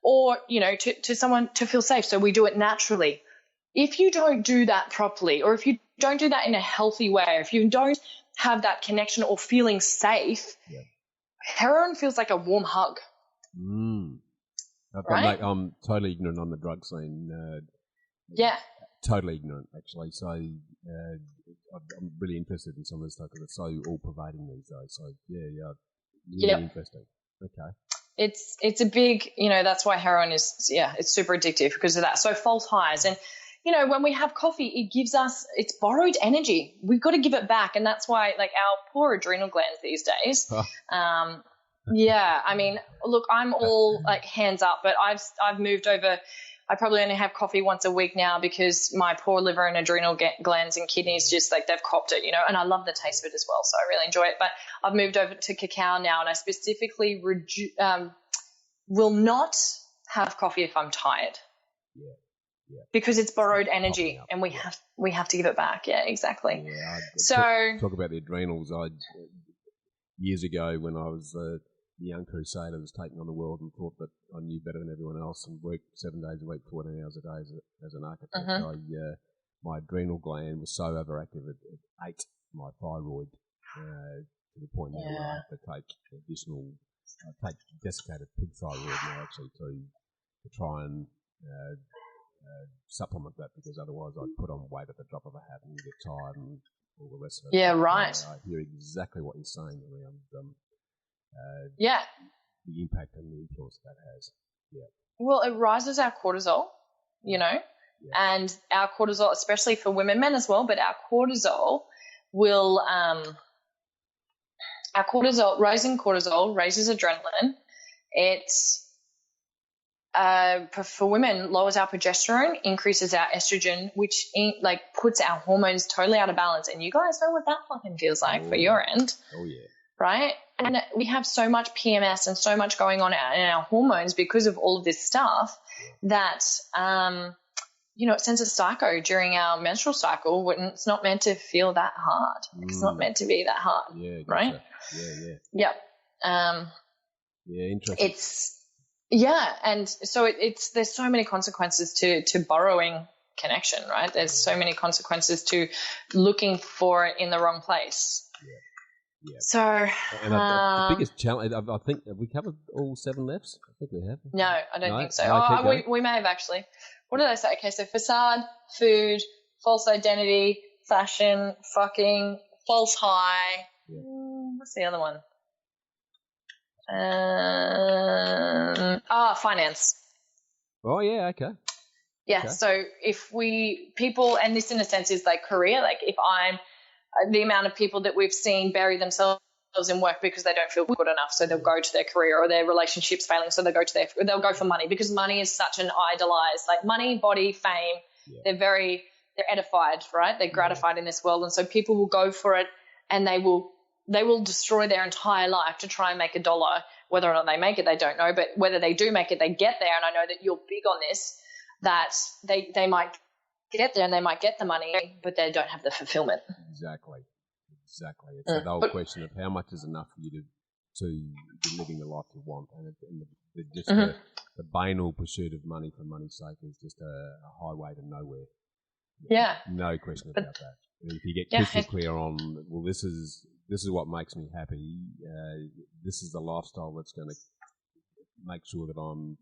or, to someone to feel safe. So we do it naturally. If you don't do that properly, or if you don't do that in a healthy way, if you don't have that connection or feeling safe, heroin feels like a warm hug. Right? I'm totally ignorant on the drug scene. Totally ignorant, actually. So I'm really interested in some of the stuff because it's so all-pervading these days. So, Really interesting. Okay. It's a big, that's why heroin is, it's super addictive because of that. So false highs. And, when we have coffee, it gives us, it's borrowed energy. We've got to give it back. And that's why, like, our poor adrenal glands these days. Yeah. I mean, look, I'm all like hands up, but I've moved over. I probably only have coffee once a week now because my poor liver and adrenal glands and kidneys just like they've copped it, and I love the taste of it as well. So I really enjoy it. But I've moved over to cacao now, and I specifically will not have coffee if I'm tired. Yeah. Because it's borrowed energy and we have to give it back. Yeah, exactly. Yeah. So talk about the adrenals. Years ago when I was the young crusader that was taking on the world and thought that I knew better than everyone else and worked 7 days a week, 14 hours a day as an architect. My adrenal gland was so overactive it ate my thyroid to the point now where I have to take take desiccated pig thyroid now actually to try and supplement that, because otherwise I'd put on weight at the drop of a hat and get tired and all the rest of it. Yeah, right. I hear exactly what you're saying around the impact and the influence that has. Yeah. Well, it rises our cortisol, and our cortisol, especially for women, men as well, but our cortisol will, rising cortisol raises adrenaline. It's, for women, lowers our progesterone, increases our estrogen, which puts our hormones totally out of balance. And you guys know what that fucking feels like for your end. Oh, yeah. Right? And we have so much PMS and so much going on in our hormones because of all of this stuff that, it sends a psycho during our menstrual cycle when it's not meant to feel that hard. It's not meant to be that hard. Yeah. Gotcha. Right? Yeah. Yep. Interesting. And so there's so many consequences to borrowing connection, right? There's so many consequences to looking for it in the wrong place. Yeah. So, and the biggest challenge, I think, have we covered all 7 lefts? I think we have. No, I don't think so. We may have actually. What did I say? Okay, so facade, food, false identity, fashion, fucking, false high. Yeah. What's the other one? Finance. Oh, yeah, okay. Yeah, okay. So if people, and this in a sense is like career, like if the amount of people that we've seen bury themselves in work because they don't feel good enough, so they'll go to their career, or their relationship's failing, so they'll go for money, because money is such an idolized, like money, body, fame. Yeah. They're edified, right? They're gratified in this world, and so people will go for it, and they will destroy their entire life to try and make $1. Whether or not they make it, they don't know, but whether they do make it, they get there. And I know that you're big on this, that they might get there and they might get the money, but they don't have the fulfillment. Exactly. It's the whole question of how much is enough for you to be living the life you want, and the banal pursuit of money for money's sake is just a highway to nowhere. Yeah, no question about that. And if you get crystal clear on, well, this is what makes me happy. This is the lifestyle that's going to make sure that I'm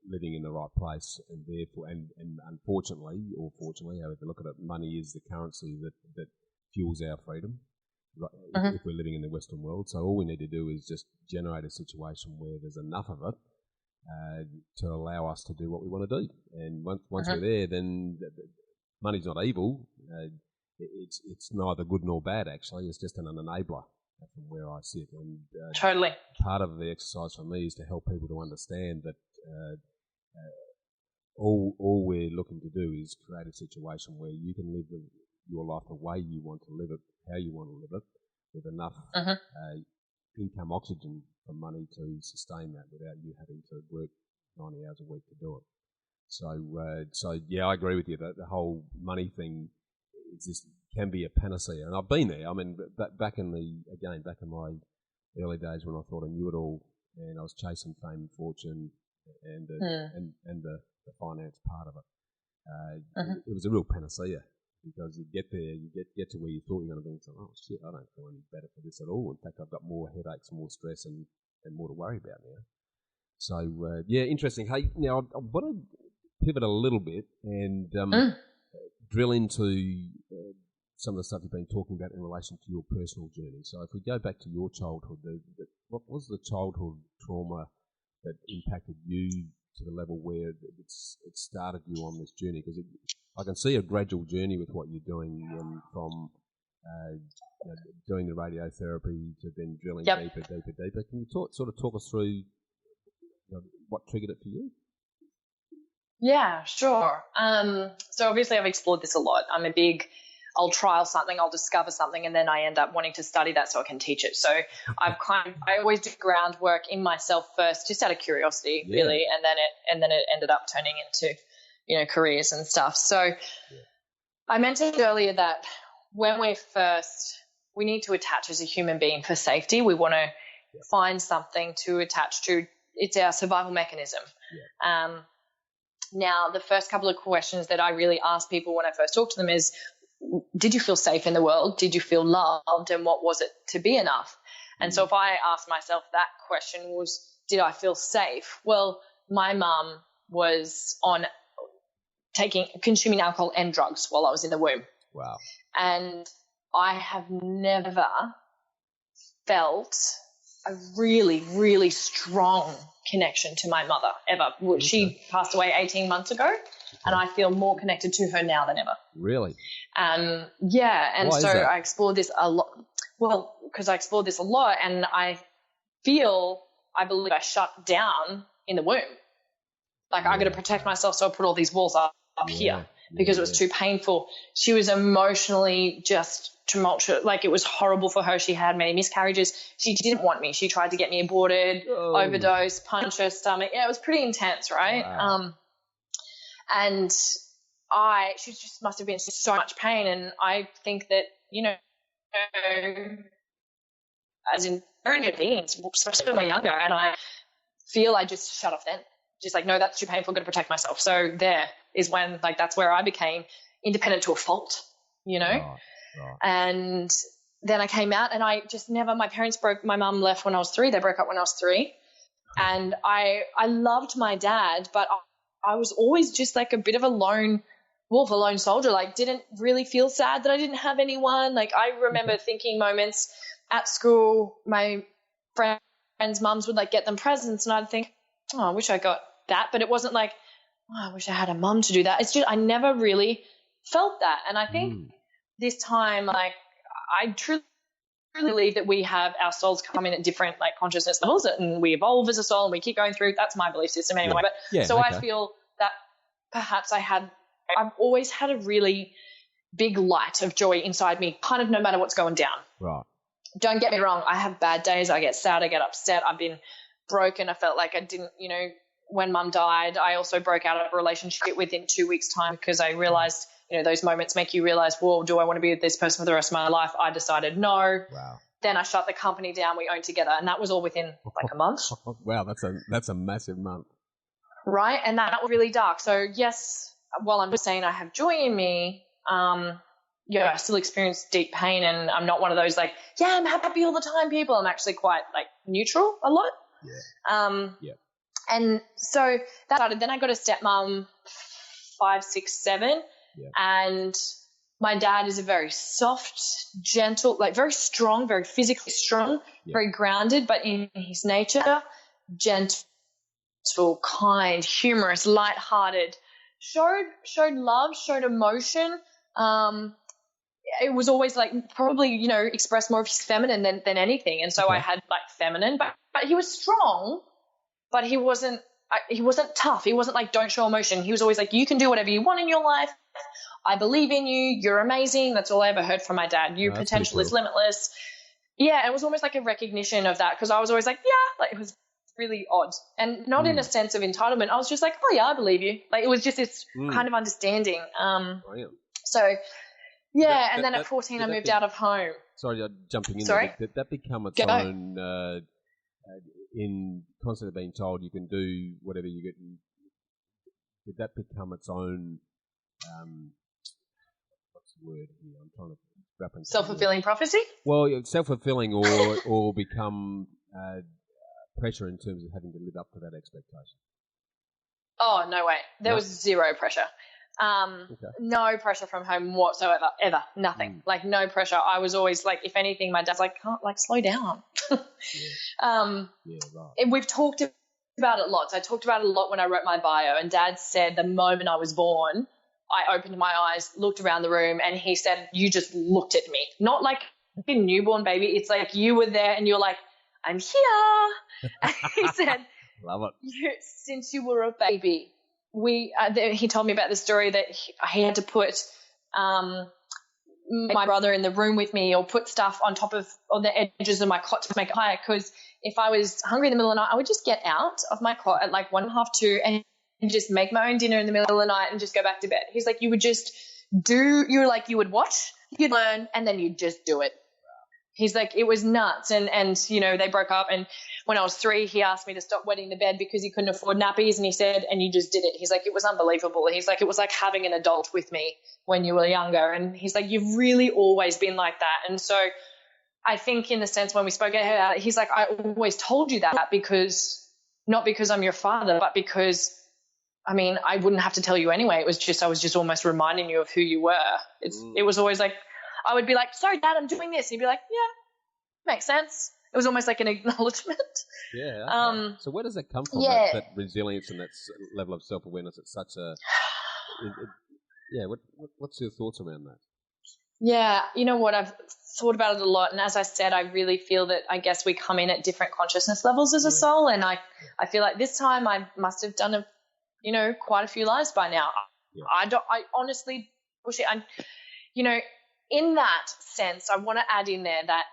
living in the right place, and therefore, and unfortunately, or fortunately, however you look at it, money is the currency that fuels our freedom. Right, if we're living in the Western world, so all we need to do is just generate a situation where there's enough of it to allow us to do what we want to do. And once we're there, then money's not evil. It's neither good nor bad, actually. It's just an enabler from where I sit. And totally. Part of the exercise for me is to help people to understand that all we're looking to do is create a situation where you can live your life the way you want to live it, how you want to live it, with enough income oxygen for money to sustain that without you having to work 90 hours a week to do it. So yeah, I agree with you that the whole money thing can be a panacea, and I've been there. I mean, back in my early days when I thought I knew it all, and I was chasing fame and fortune and the finance part of it. It was a real panacea, because you get there, you get to where you thought you were going to be, and say, oh shit, I don't feel any better for this at all. In fact, I've got more headaches, more stress, and more to worry about now. So yeah, interesting. Hey, now I want to pivot a little bit and drill into some of the stuff you've been talking about in relation to your personal journey. So if we go back to your childhood, what was the childhood trauma that impacted you to the level where it started you on this journey? Because I can see a gradual journey with what you're doing from doing the radiotherapy to then drilling deeper. Can you talk us through what triggered it for you? Yeah, sure. So obviously I've explored this a lot. I'll trial something, I'll discover something, and then I end up wanting to study that so I can teach it. So I always do groundwork in myself first, just out of curiosity, really, and then it ended up turning into, careers and stuff. So I mentioned earlier that when we need to attach as a human being for safety. We want to find something to attach to. It's our survival mechanism. Yeah. Now, the first couple of questions that I really ask people when I first talk to them is, did you feel safe in the world? Did you feel loved? And what was it to be enough? And so if I ask myself that question was, did I feel safe? Well, my mum was consuming alcohol and drugs while I was in the womb. Wow. And I have never felt a really, really strong connection to my mother ever. Okay. She passed away 18 months ago, and I feel more connected to her now than ever. Really? Yeah. And so I explored this a lot. Well, because I explored this a lot, and I believe I shut down in the womb. Like, I got to protect myself, so I put all these walls up here because it was too painful. She was emotionally just tumultuous. Like, it was horrible for her. She had many miscarriages. She didn't want me. She tried to get me aborted, overdose, punch her stomach. Yeah, it was pretty intense, right? Wow. And she just must have been in so much pain. And I think that, as in human beings, especially when we're younger, and I feel I just shut off then. Just like, no, that's too painful, got to protect myself. So there is when, like, that's where I became independent to a fault, Right. And then I came out, and I just never, my mum left when I was 3. They broke up when I was 3. And I loved my dad, but I was always just like a bit of a lone wolf, a lone soldier, like didn't really feel sad that I didn't have anyone. Like, I remember thinking moments at school, my friends' mums would like get them presents, and I'd think, I wish I got that. But it wasn't like, I wish I had a mum to do that. It's just, I never really felt that. And I think this time, like, I truly believe that we have our souls come in at different, like, consciousness levels, and we evolve as a soul and we keep going through. That's my belief system anyway. But I feel that perhaps I've always had a really big light of joy inside me, kind of no matter what's going down. Right. Don't get me wrong. I have bad days. I get sad. I get upset. I've been broken. I felt like I didn't, when mum died, I also broke out of a relationship within 2 weeks' time because I realized, those moments make you realize, well, do I want to be with this person for the rest of my life? I decided no. Wow. Then I shut the company down. We owned together, and that was all within like a month. Wow, that's a massive month. Right, and that was really dark. So yes, while I'm just saying I have joy in me, I still experience deep pain, and I'm not one of those like, I'm happy all the time people. I'm actually quite like neutral a lot. Yeah. And so that started. Then I got a stepmom 5, 6, 7. Yeah. And my dad is a very soft, gentle, like very strong, very physically strong, very grounded, but in his nature, gentle, kind, humorous, lighthearted, showed love, showed emotion. It was always like probably, expressed more of his feminine than anything. And so I had like feminine, but he was strong, but he wasn't tough. He wasn't like, don't show emotion. He was always like, you can do whatever you want in your life. I believe in you. You're amazing. That's all I ever heard from my dad. Your potential is limitless. Yeah. It was almost like a recognition of that, because I was always like, like it was really odd, and not in a sense of entitlement. I was just like, oh yeah, I believe you. Like, it was just this kind of understanding. So yeah. And then at 14, I moved out of home. Sorry, jumping in. Sorry? Did that become its own, in constantly being told you can do whatever you get? Did that become its own, what's the word here? I'm trying to wrap into self-fulfilling prophecy? Well, self-fulfilling or become pressure in terms of having to live up to that expectation. Oh, no way. There was zero pressure. No pressure from home whatsoever, ever, nothing. Like no pressure. I was always like, if anything, my dad's like, can't like slow down. Right. We've talked about it lots. I talked about it a lot when I wrote my bio, and Dad said the moment I was born, I opened my eyes, looked around the room, and he said, you just looked at me. Not like a newborn baby. It's like you were there and you're like, I'm here. And he said, love it. Since you were a baby, he told me about the story that he had to put my brother in the room with me, or put stuff on the edges of my cot to make it higher, because if I was hungry in the middle of the night, I would just get out of my cot at like 1:30, 2, and just make my own dinner in the middle of the night and just go back to bed. He's like, you would watch, you'd learn, and then you'd just do it. He's like, it was nuts. And you know, they broke up. And when I was 3, he asked me to stop wetting the bed because he couldn't afford nappies. And he said, and you just did it. He's like, it was unbelievable. He's like, it was like having an adult with me when you were younger. And he's like, you've really always been like that. And so I think in the sense when we spoke about it, he's like, I always told you that not because I'm your father, but because, I mean, I wouldn't have to tell you anyway. I was just almost reminding you of who you were. It was always like, I would be like, sorry, Dad, I'm doing this. He'd be like, yeah, makes sense. It was almost like an acknowledgement. Yeah. Okay. So where does that come from, that resilience and that level of self-awareness? It's such a... what's your thoughts around that? Yeah, you know what? I've thought about it a lot. And as I said, I really feel that I guess we come in at different consciousness levels as a soul. And I feel like this time I must have done quite a few lives by now. Yeah. I honestly push it. In that sense, I want to add in there that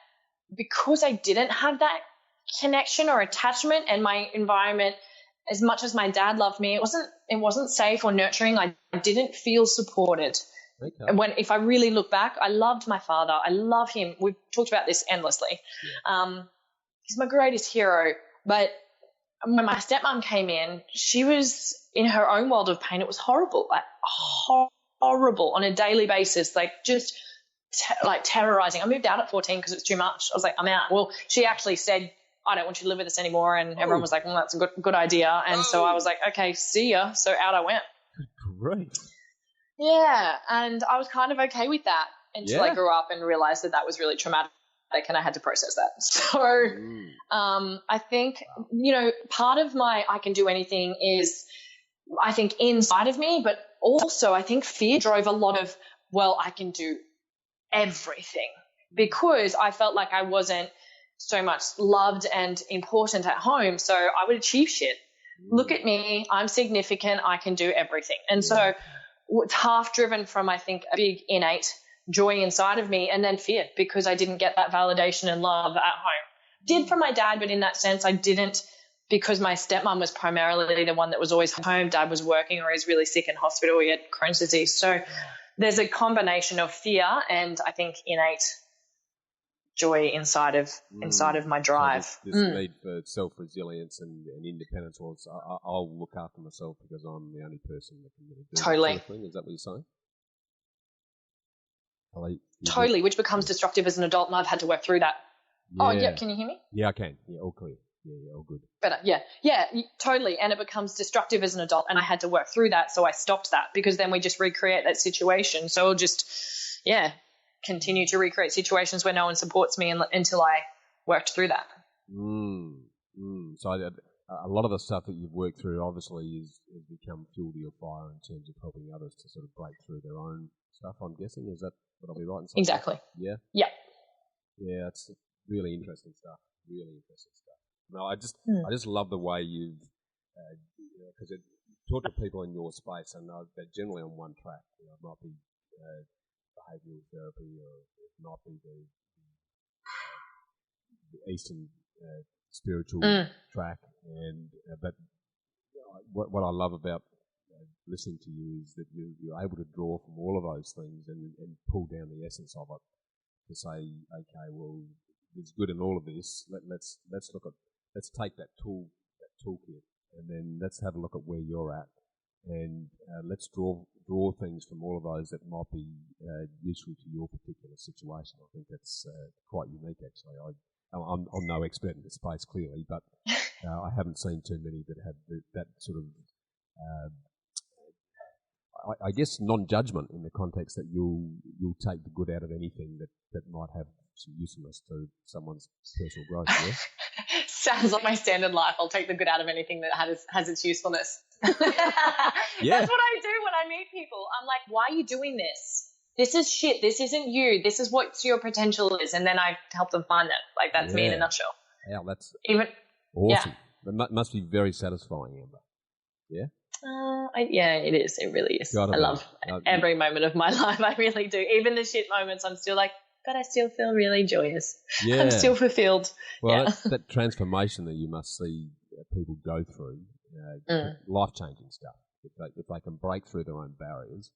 because I didn't have that connection or attachment, and my environment, as much as my dad loved me, it wasn't safe or nurturing. I didn't feel supported. Okay. If I really look back, I loved my father. I love him. We've talked about this endlessly. Yeah. He's my greatest hero. But when my stepmom came in, she was in her own world of pain. It was horrible, like horrible on a daily basis, like just terrorizing. I moved out at 14 because it was too much. I was like, I'm out. Well, she actually said, I don't want you to live with us anymore. And everyone was like, well, that's a good idea. And so I was like, okay, see ya. So out I went. Great. Yeah. And I was kind of okay with that until I grew up and realized that was really traumatic, and I had to process that. So I think, part of my I can do anything is, I think, inside of me, but also I think fear drove a lot of, well, I can do everything, because I felt like I wasn't so much loved and important at home. So I would achieve shit. Look at me. I'm significant. I can do everything. And so it's half driven from, I think, a big innate joy inside of me, and then fear because I didn't get that validation and love at home. Did from my dad, but in that sense I didn't, because my stepmom was primarily the one that was always home. Dad was working, or he's really sick in hospital. He had Crohn's disease. So there's a combination of fear and I think innate joy inside of my drive. So this need for self-resilience and independence was, I'll look after myself because I'm the only person that can really do totally. That sort of thing. Is that what you're saying? Totally, which becomes destructive as an adult, and I've had to work through that. Yeah. Oh, yeah, can you hear me? Yeah, I can. Yeah, all clear. Yeah, all good. Better, yeah, totally. And it becomes destructive as an adult, and I had to work through that, so I stopped that, because then we just recreate that situation. So I'll just, continue to recreate situations where no one supports me until I worked through that. So a lot of the stuff that you've worked through obviously has become fuel to your fire in terms of helping others to sort of break through their own stuff, I'm guessing. Is that what I'll be right in saying? Exactly. Yeah? Yeah. Yeah, it's really interesting stuff. No, I just love the way you've, because talk to people in your space, and they're generally on one track. It might be behavioural therapy, or it might be the Eastern spiritual track. And but what I love about listening to you is that you're able to draw from all of those things and pull down the essence of it to say, okay, well, there's good in all of this. Let's take that toolkit, and then let's have a look at where you're at, and let's draw things from all of those that might be useful to your particular situation. I think that's quite unique, actually. I'm no expert in the space, clearly, but I haven't seen too many that have that sort of. I guess non-judgment in the context that you'll take the good out of anything that might have some usefulness to someone's personal growth. Yeah. Sounds like my standard life. I'll take the good out of anything that has its usefulness. Yeah. That's what I do when I meet people. I'm like, why are you doing this? This is shit. This isn't you. This is what your potential is. And then I help them find it. Like, that's me in a nutshell. Yeah, that's even awesome. Yeah. That must be very satisfying, Amber. Yeah? Yeah, it is. It really is. I love every moment of my life. I really do. Even the shit moments, I'm still like, but I still feel really joyous. Yeah. I'm still fulfilled. Well, that transformation that you must see people go through, life-changing stuff. If they can break through their own barriers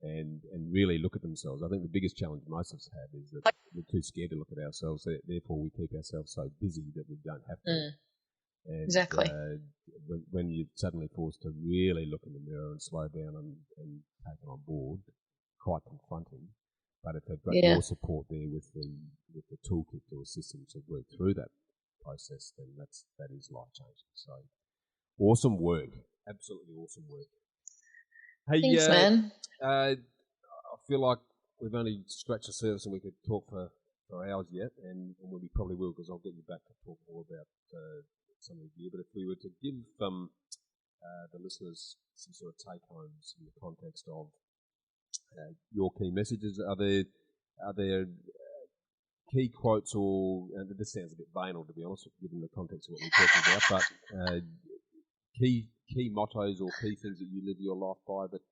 and really look at themselves. I think the biggest challenge most of us have is that we're too scared to look at ourselves. Therefore, we keep ourselves so busy that we don't have to. And, exactly. When you're suddenly forced to really look in the mirror and slow down and take it on board, quite confronting. But if they've got your support there with the toolkit to assist them to work through that process, then that is life changing. So awesome work, absolutely awesome work. Hey, thanks, man. I feel like we've only scratched the surface and we could talk for hours yet, and we probably will, because I'll get you back to talk more about some of the gear. But if we were to give the listeners some sort of take homes in the context of your key messages, are there key quotes, or this sounds a bit banal to be honest, given the context of what we're talking about, but key mottos or key things that you live your life by that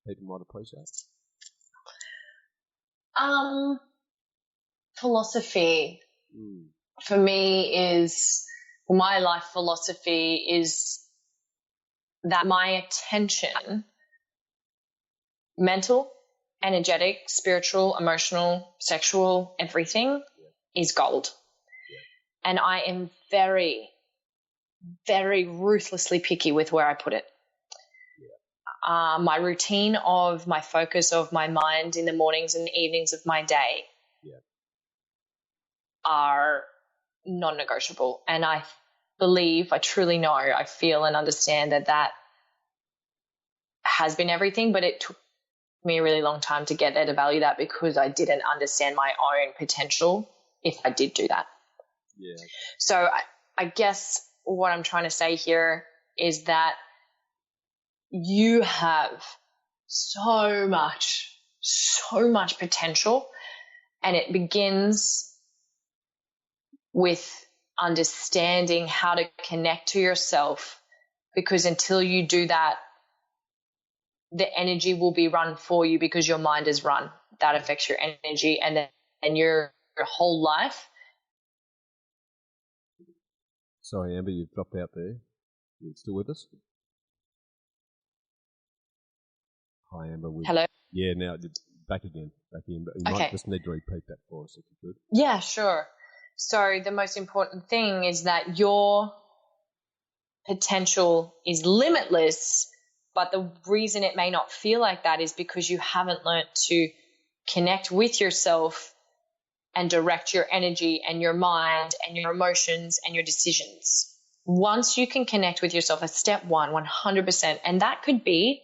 people might appreciate? Philosophy for me is, my life philosophy is that my attention, mental, energetic, spiritual, emotional, sexual, everything is gold. Yeah. And I am very, very ruthlessly picky with where I put it. Yeah. My routine of my focus of my mind in the mornings and evenings of my day are non-negotiable. And I believe, I truly know, I feel and understand that has been everything, but it took me a really long time to get there, to value that, because I didn't understand my own potential if I did do that. Yeah. So I guess what I'm trying to say here is that you have so much potential, and it begins with understanding how to connect to yourself, because until you do that, the energy will be run for you because your mind is run. That affects your energy and your whole life. Sorry, Amber, you've dropped out there. You still with us? Hi, Amber. Hello? Yeah, now back again. Back in. But you might just need to repeat that for us if you could. Yeah, sure. So the most important thing is that your potential is limitless, but the reason it may not feel like that is because you haven't learnt to connect with yourself and direct your energy and your mind and your emotions and your decisions. Once you can connect with yourself, that's step one, 100%. And that could be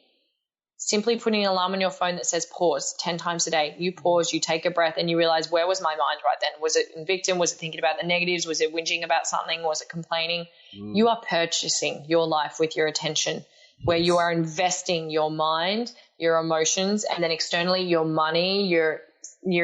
simply putting an alarm on your phone that says pause 10 times a day. You pause, you take a breath, and you realize, where was my mind right then? Was it in victim? Was it thinking about the negatives? Was it whinging about something? Was it complaining? You are purchasing your life with your attention, where you are investing your mind, your emotions, and then externally your money, your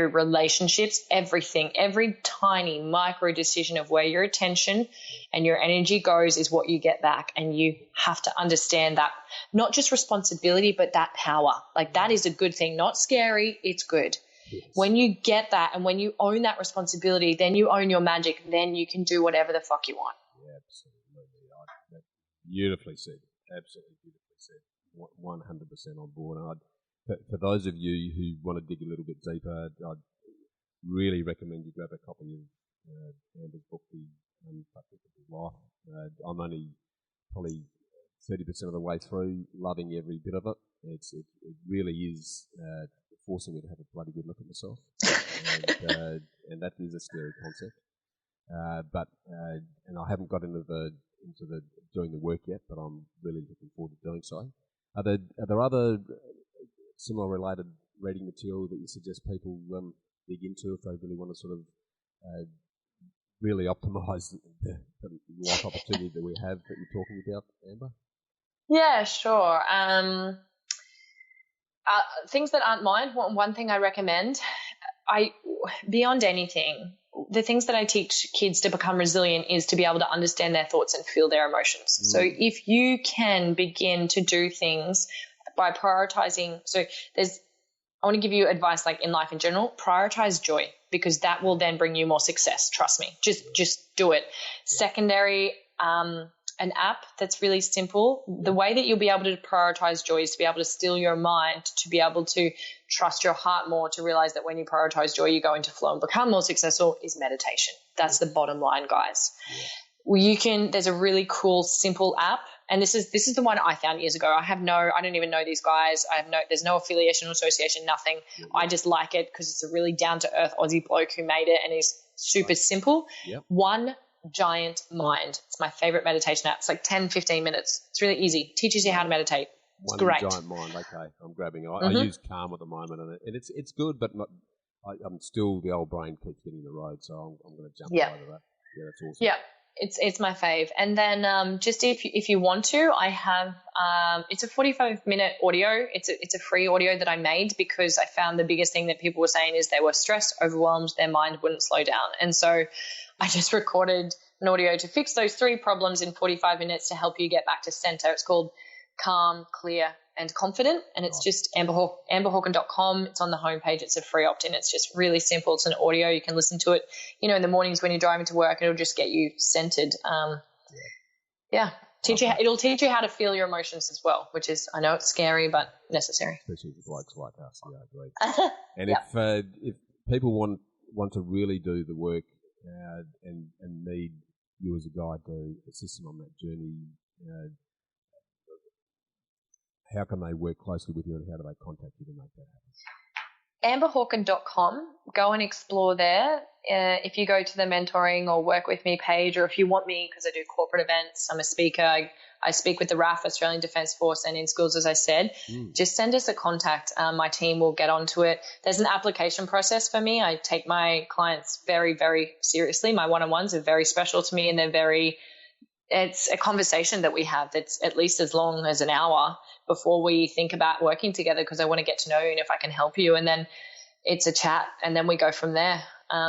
relationships, everything. Every tiny micro decision of where your attention and your energy goes is what you get back. And you have to understand that, not just responsibility, but that power. Like, that is a good thing, not scary. It's good. Yes. When you get that and when you own that responsibility, then you own your magic. Then you can do whatever the fuck you want. Yeah, absolutely. Beautifully said. Absolutely beautifully said. 100% on board. And for those of you who want to dig a little bit deeper, I'd really recommend you grab a copy of Amber's book, The Unpracticable Life. I'm only probably 30% of the way through, loving every bit of it. It really is forcing me to have a bloody good look at myself, and that is a scary concept. And I haven't got into the doing the work yet, but I'm really looking forward to doing so. Are there other similar related reading material that you suggest people dig into if they really want to sort of really optimise the life opportunity that we have that you're talking about, Amber? Yeah, sure. Things that aren't mine, one thing I recommend, beyond anything, the things that I teach kids to become resilient is to be able to understand their thoughts and feel their emotions. So if you can begin to do things by prioritizing, I want to give you advice like in life in general, prioritize joy, because that will then bring you more success. Trust me, just do it. Secondary, an app that's really simple. The way that you'll be able to prioritize joy is to be able to still your mind, to be able to trust your heart more, to realize that when you prioritize joy, you go into flow and become more successful, is meditation. That's the bottom line, guys. There's a really cool, simple app. And this is the one I found years ago. I don't even know these guys. There's no affiliation or association, nothing. I just like it because it's a really down to earth Aussie bloke who made it and is super simple. One Giant Mind. It's my favorite meditation app. It's like 10, 15 minutes. It's really easy. Teaches you how to meditate. It's great. Giant Mind. Okay, I'm grabbing it. I use Calm at the moment, and it's good, but not. I'm still, the old brain keeps getting in the road, so I'm going to jump over that. Yeah, that's awesome. Yeah. It's my fave. And then just if you want to, I have it's a 45-minute audio. It's a free audio that I made because I found the biggest thing that people were saying is they were stressed, overwhelmed, their mind wouldn't slow down. And so I just recorded an audio to fix those 3 problems in 45 minutes to help you get back to center. It's called Calm, Clear, and Confident, and it's just amberhawken.com. It's on the homepage. It's a free opt-in. It's just really simple. It's an audio. You can listen to it, in the mornings when you're driving to work. It'll just get you centered. It'll teach you how to feel your emotions as well, which is, I know it's scary, but necessary. Especially for blokes like us. Yeah, great. And if people want to really do the work and need you as a guide to assist them on that journey, how can they work closely with you and how do they contact you to make that happen? amberhawken.com. Go and explore there. If you go to the mentoring or work with me page, or if you want me, because I do corporate events, I'm a speaker, I speak with the RAF, Australian Defence Force, and in schools, as I said, just send us a contact. My team will get onto it. There's an application process for me. I take my clients very, very seriously. My one-on-ones are very special to me, and it's a conversation that we have that's at least as long as an hour before we think about working together, because I want to get to know you and if I can help you. And then it's a chat and then we go from there.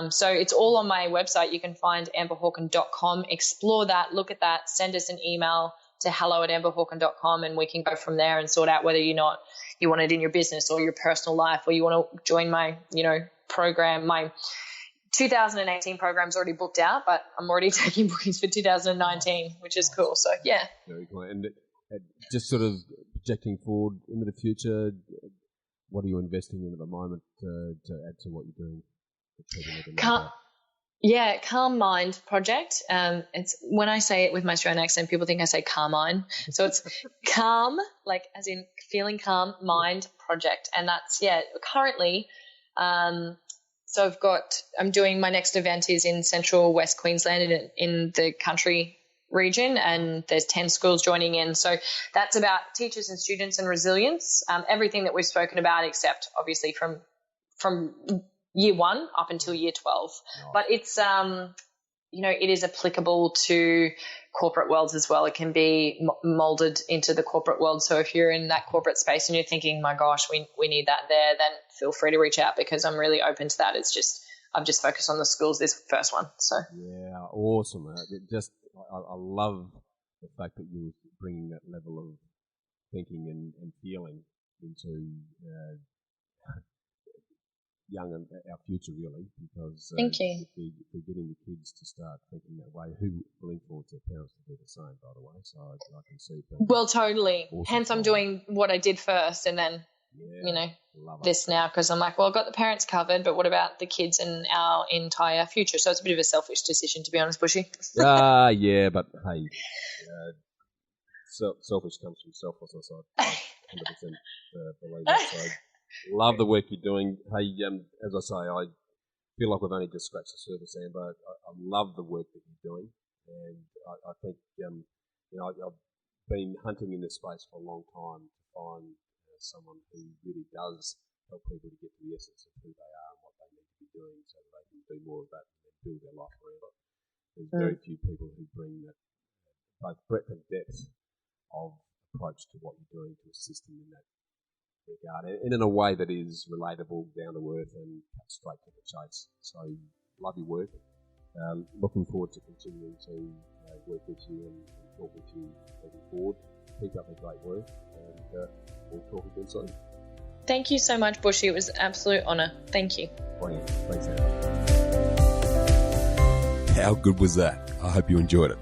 So it's all on my website. You can find amberhawken.com, explore that, look at that, send us an email to hello@amberhawken.com and we can go from there and sort out whether you want it in your business or your personal life, or you want to join my, program. My 2018 program's already booked out, but I'm already taking bookings for 2019, which is cool. So, yeah. Very cool. And just sort of projecting forward into the future, what are you investing in at the moment to add to what you're doing? Calm Mind Project. It's when I say it with my Australian accent, people think I say Carmine. So it's calm, like as in feeling calm, mind project. And that's, currently, so I'm doing, my next event is in central West Queensland in the country region, and there's 10 schools joining in. So that's about teachers and students and resilience, everything that we've spoken about, except obviously from year 1 up until year 12. But it's, it is applicable to corporate worlds as well. It can be molded into the corporate world. So if you're in that corporate space and you're thinking, my gosh, we need that there, then feel free to reach out, because I'm really open to that. It's just, I've just focused on the schools, this first one. So yeah, awesome. I love the fact that you're bringing that level of thinking and feeling into young and our future, really, because thank you. If we're getting the kids to start thinking that way, who will influence their parents to do the same, by the way. So I can see. Well, totally. Awesome. Hence, I'm doing what I did first, and then this now, because I'm like, well, I've got the parents covered, but what about the kids and our entire future? So it's a bit of a selfish decision, to be honest, Bushy. Yeah, but hey, selfish comes from selflessness. I 100% believe that. So love the work you're doing. Hey, as I say, I feel like we've only just scratched the surface, Amber. I love the work that you're doing, and I think I've been hunting in this space for a long time to find someone who really does help people to get to the essence of who they are and what they need to be doing so that they can do more of that and then build their life around it. There's very few people who bring that both breadth and depth of approach to what you're doing to assist them in that regard, and in a way that is relatable, down to earth, and cut straight to the chase. So, love your work. Looking forward to continuing to work with you and talk with you moving forward. Keep up the great work, and we'll talk again soon. Thank you so much, Bushy. It was an absolute honour. Thank you. Brilliant. Thanks, Anna. How good was that? I hope you enjoyed it.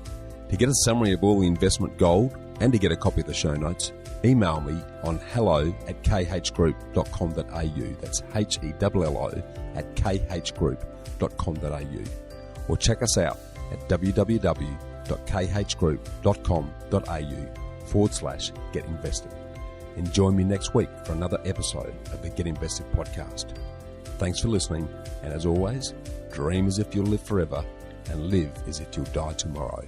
To get a summary of all the investment gold and to get a copy of the show notes, email me on hello@khgroup.com.au. That's hello@khgroup.com.au. Or check us out at www.khgroup.com.au/get-invested. And join me next week for another episode of the Get Invested podcast. Thanks for listening, and as always, dream as if you'll live forever and live as if you'll die tomorrow.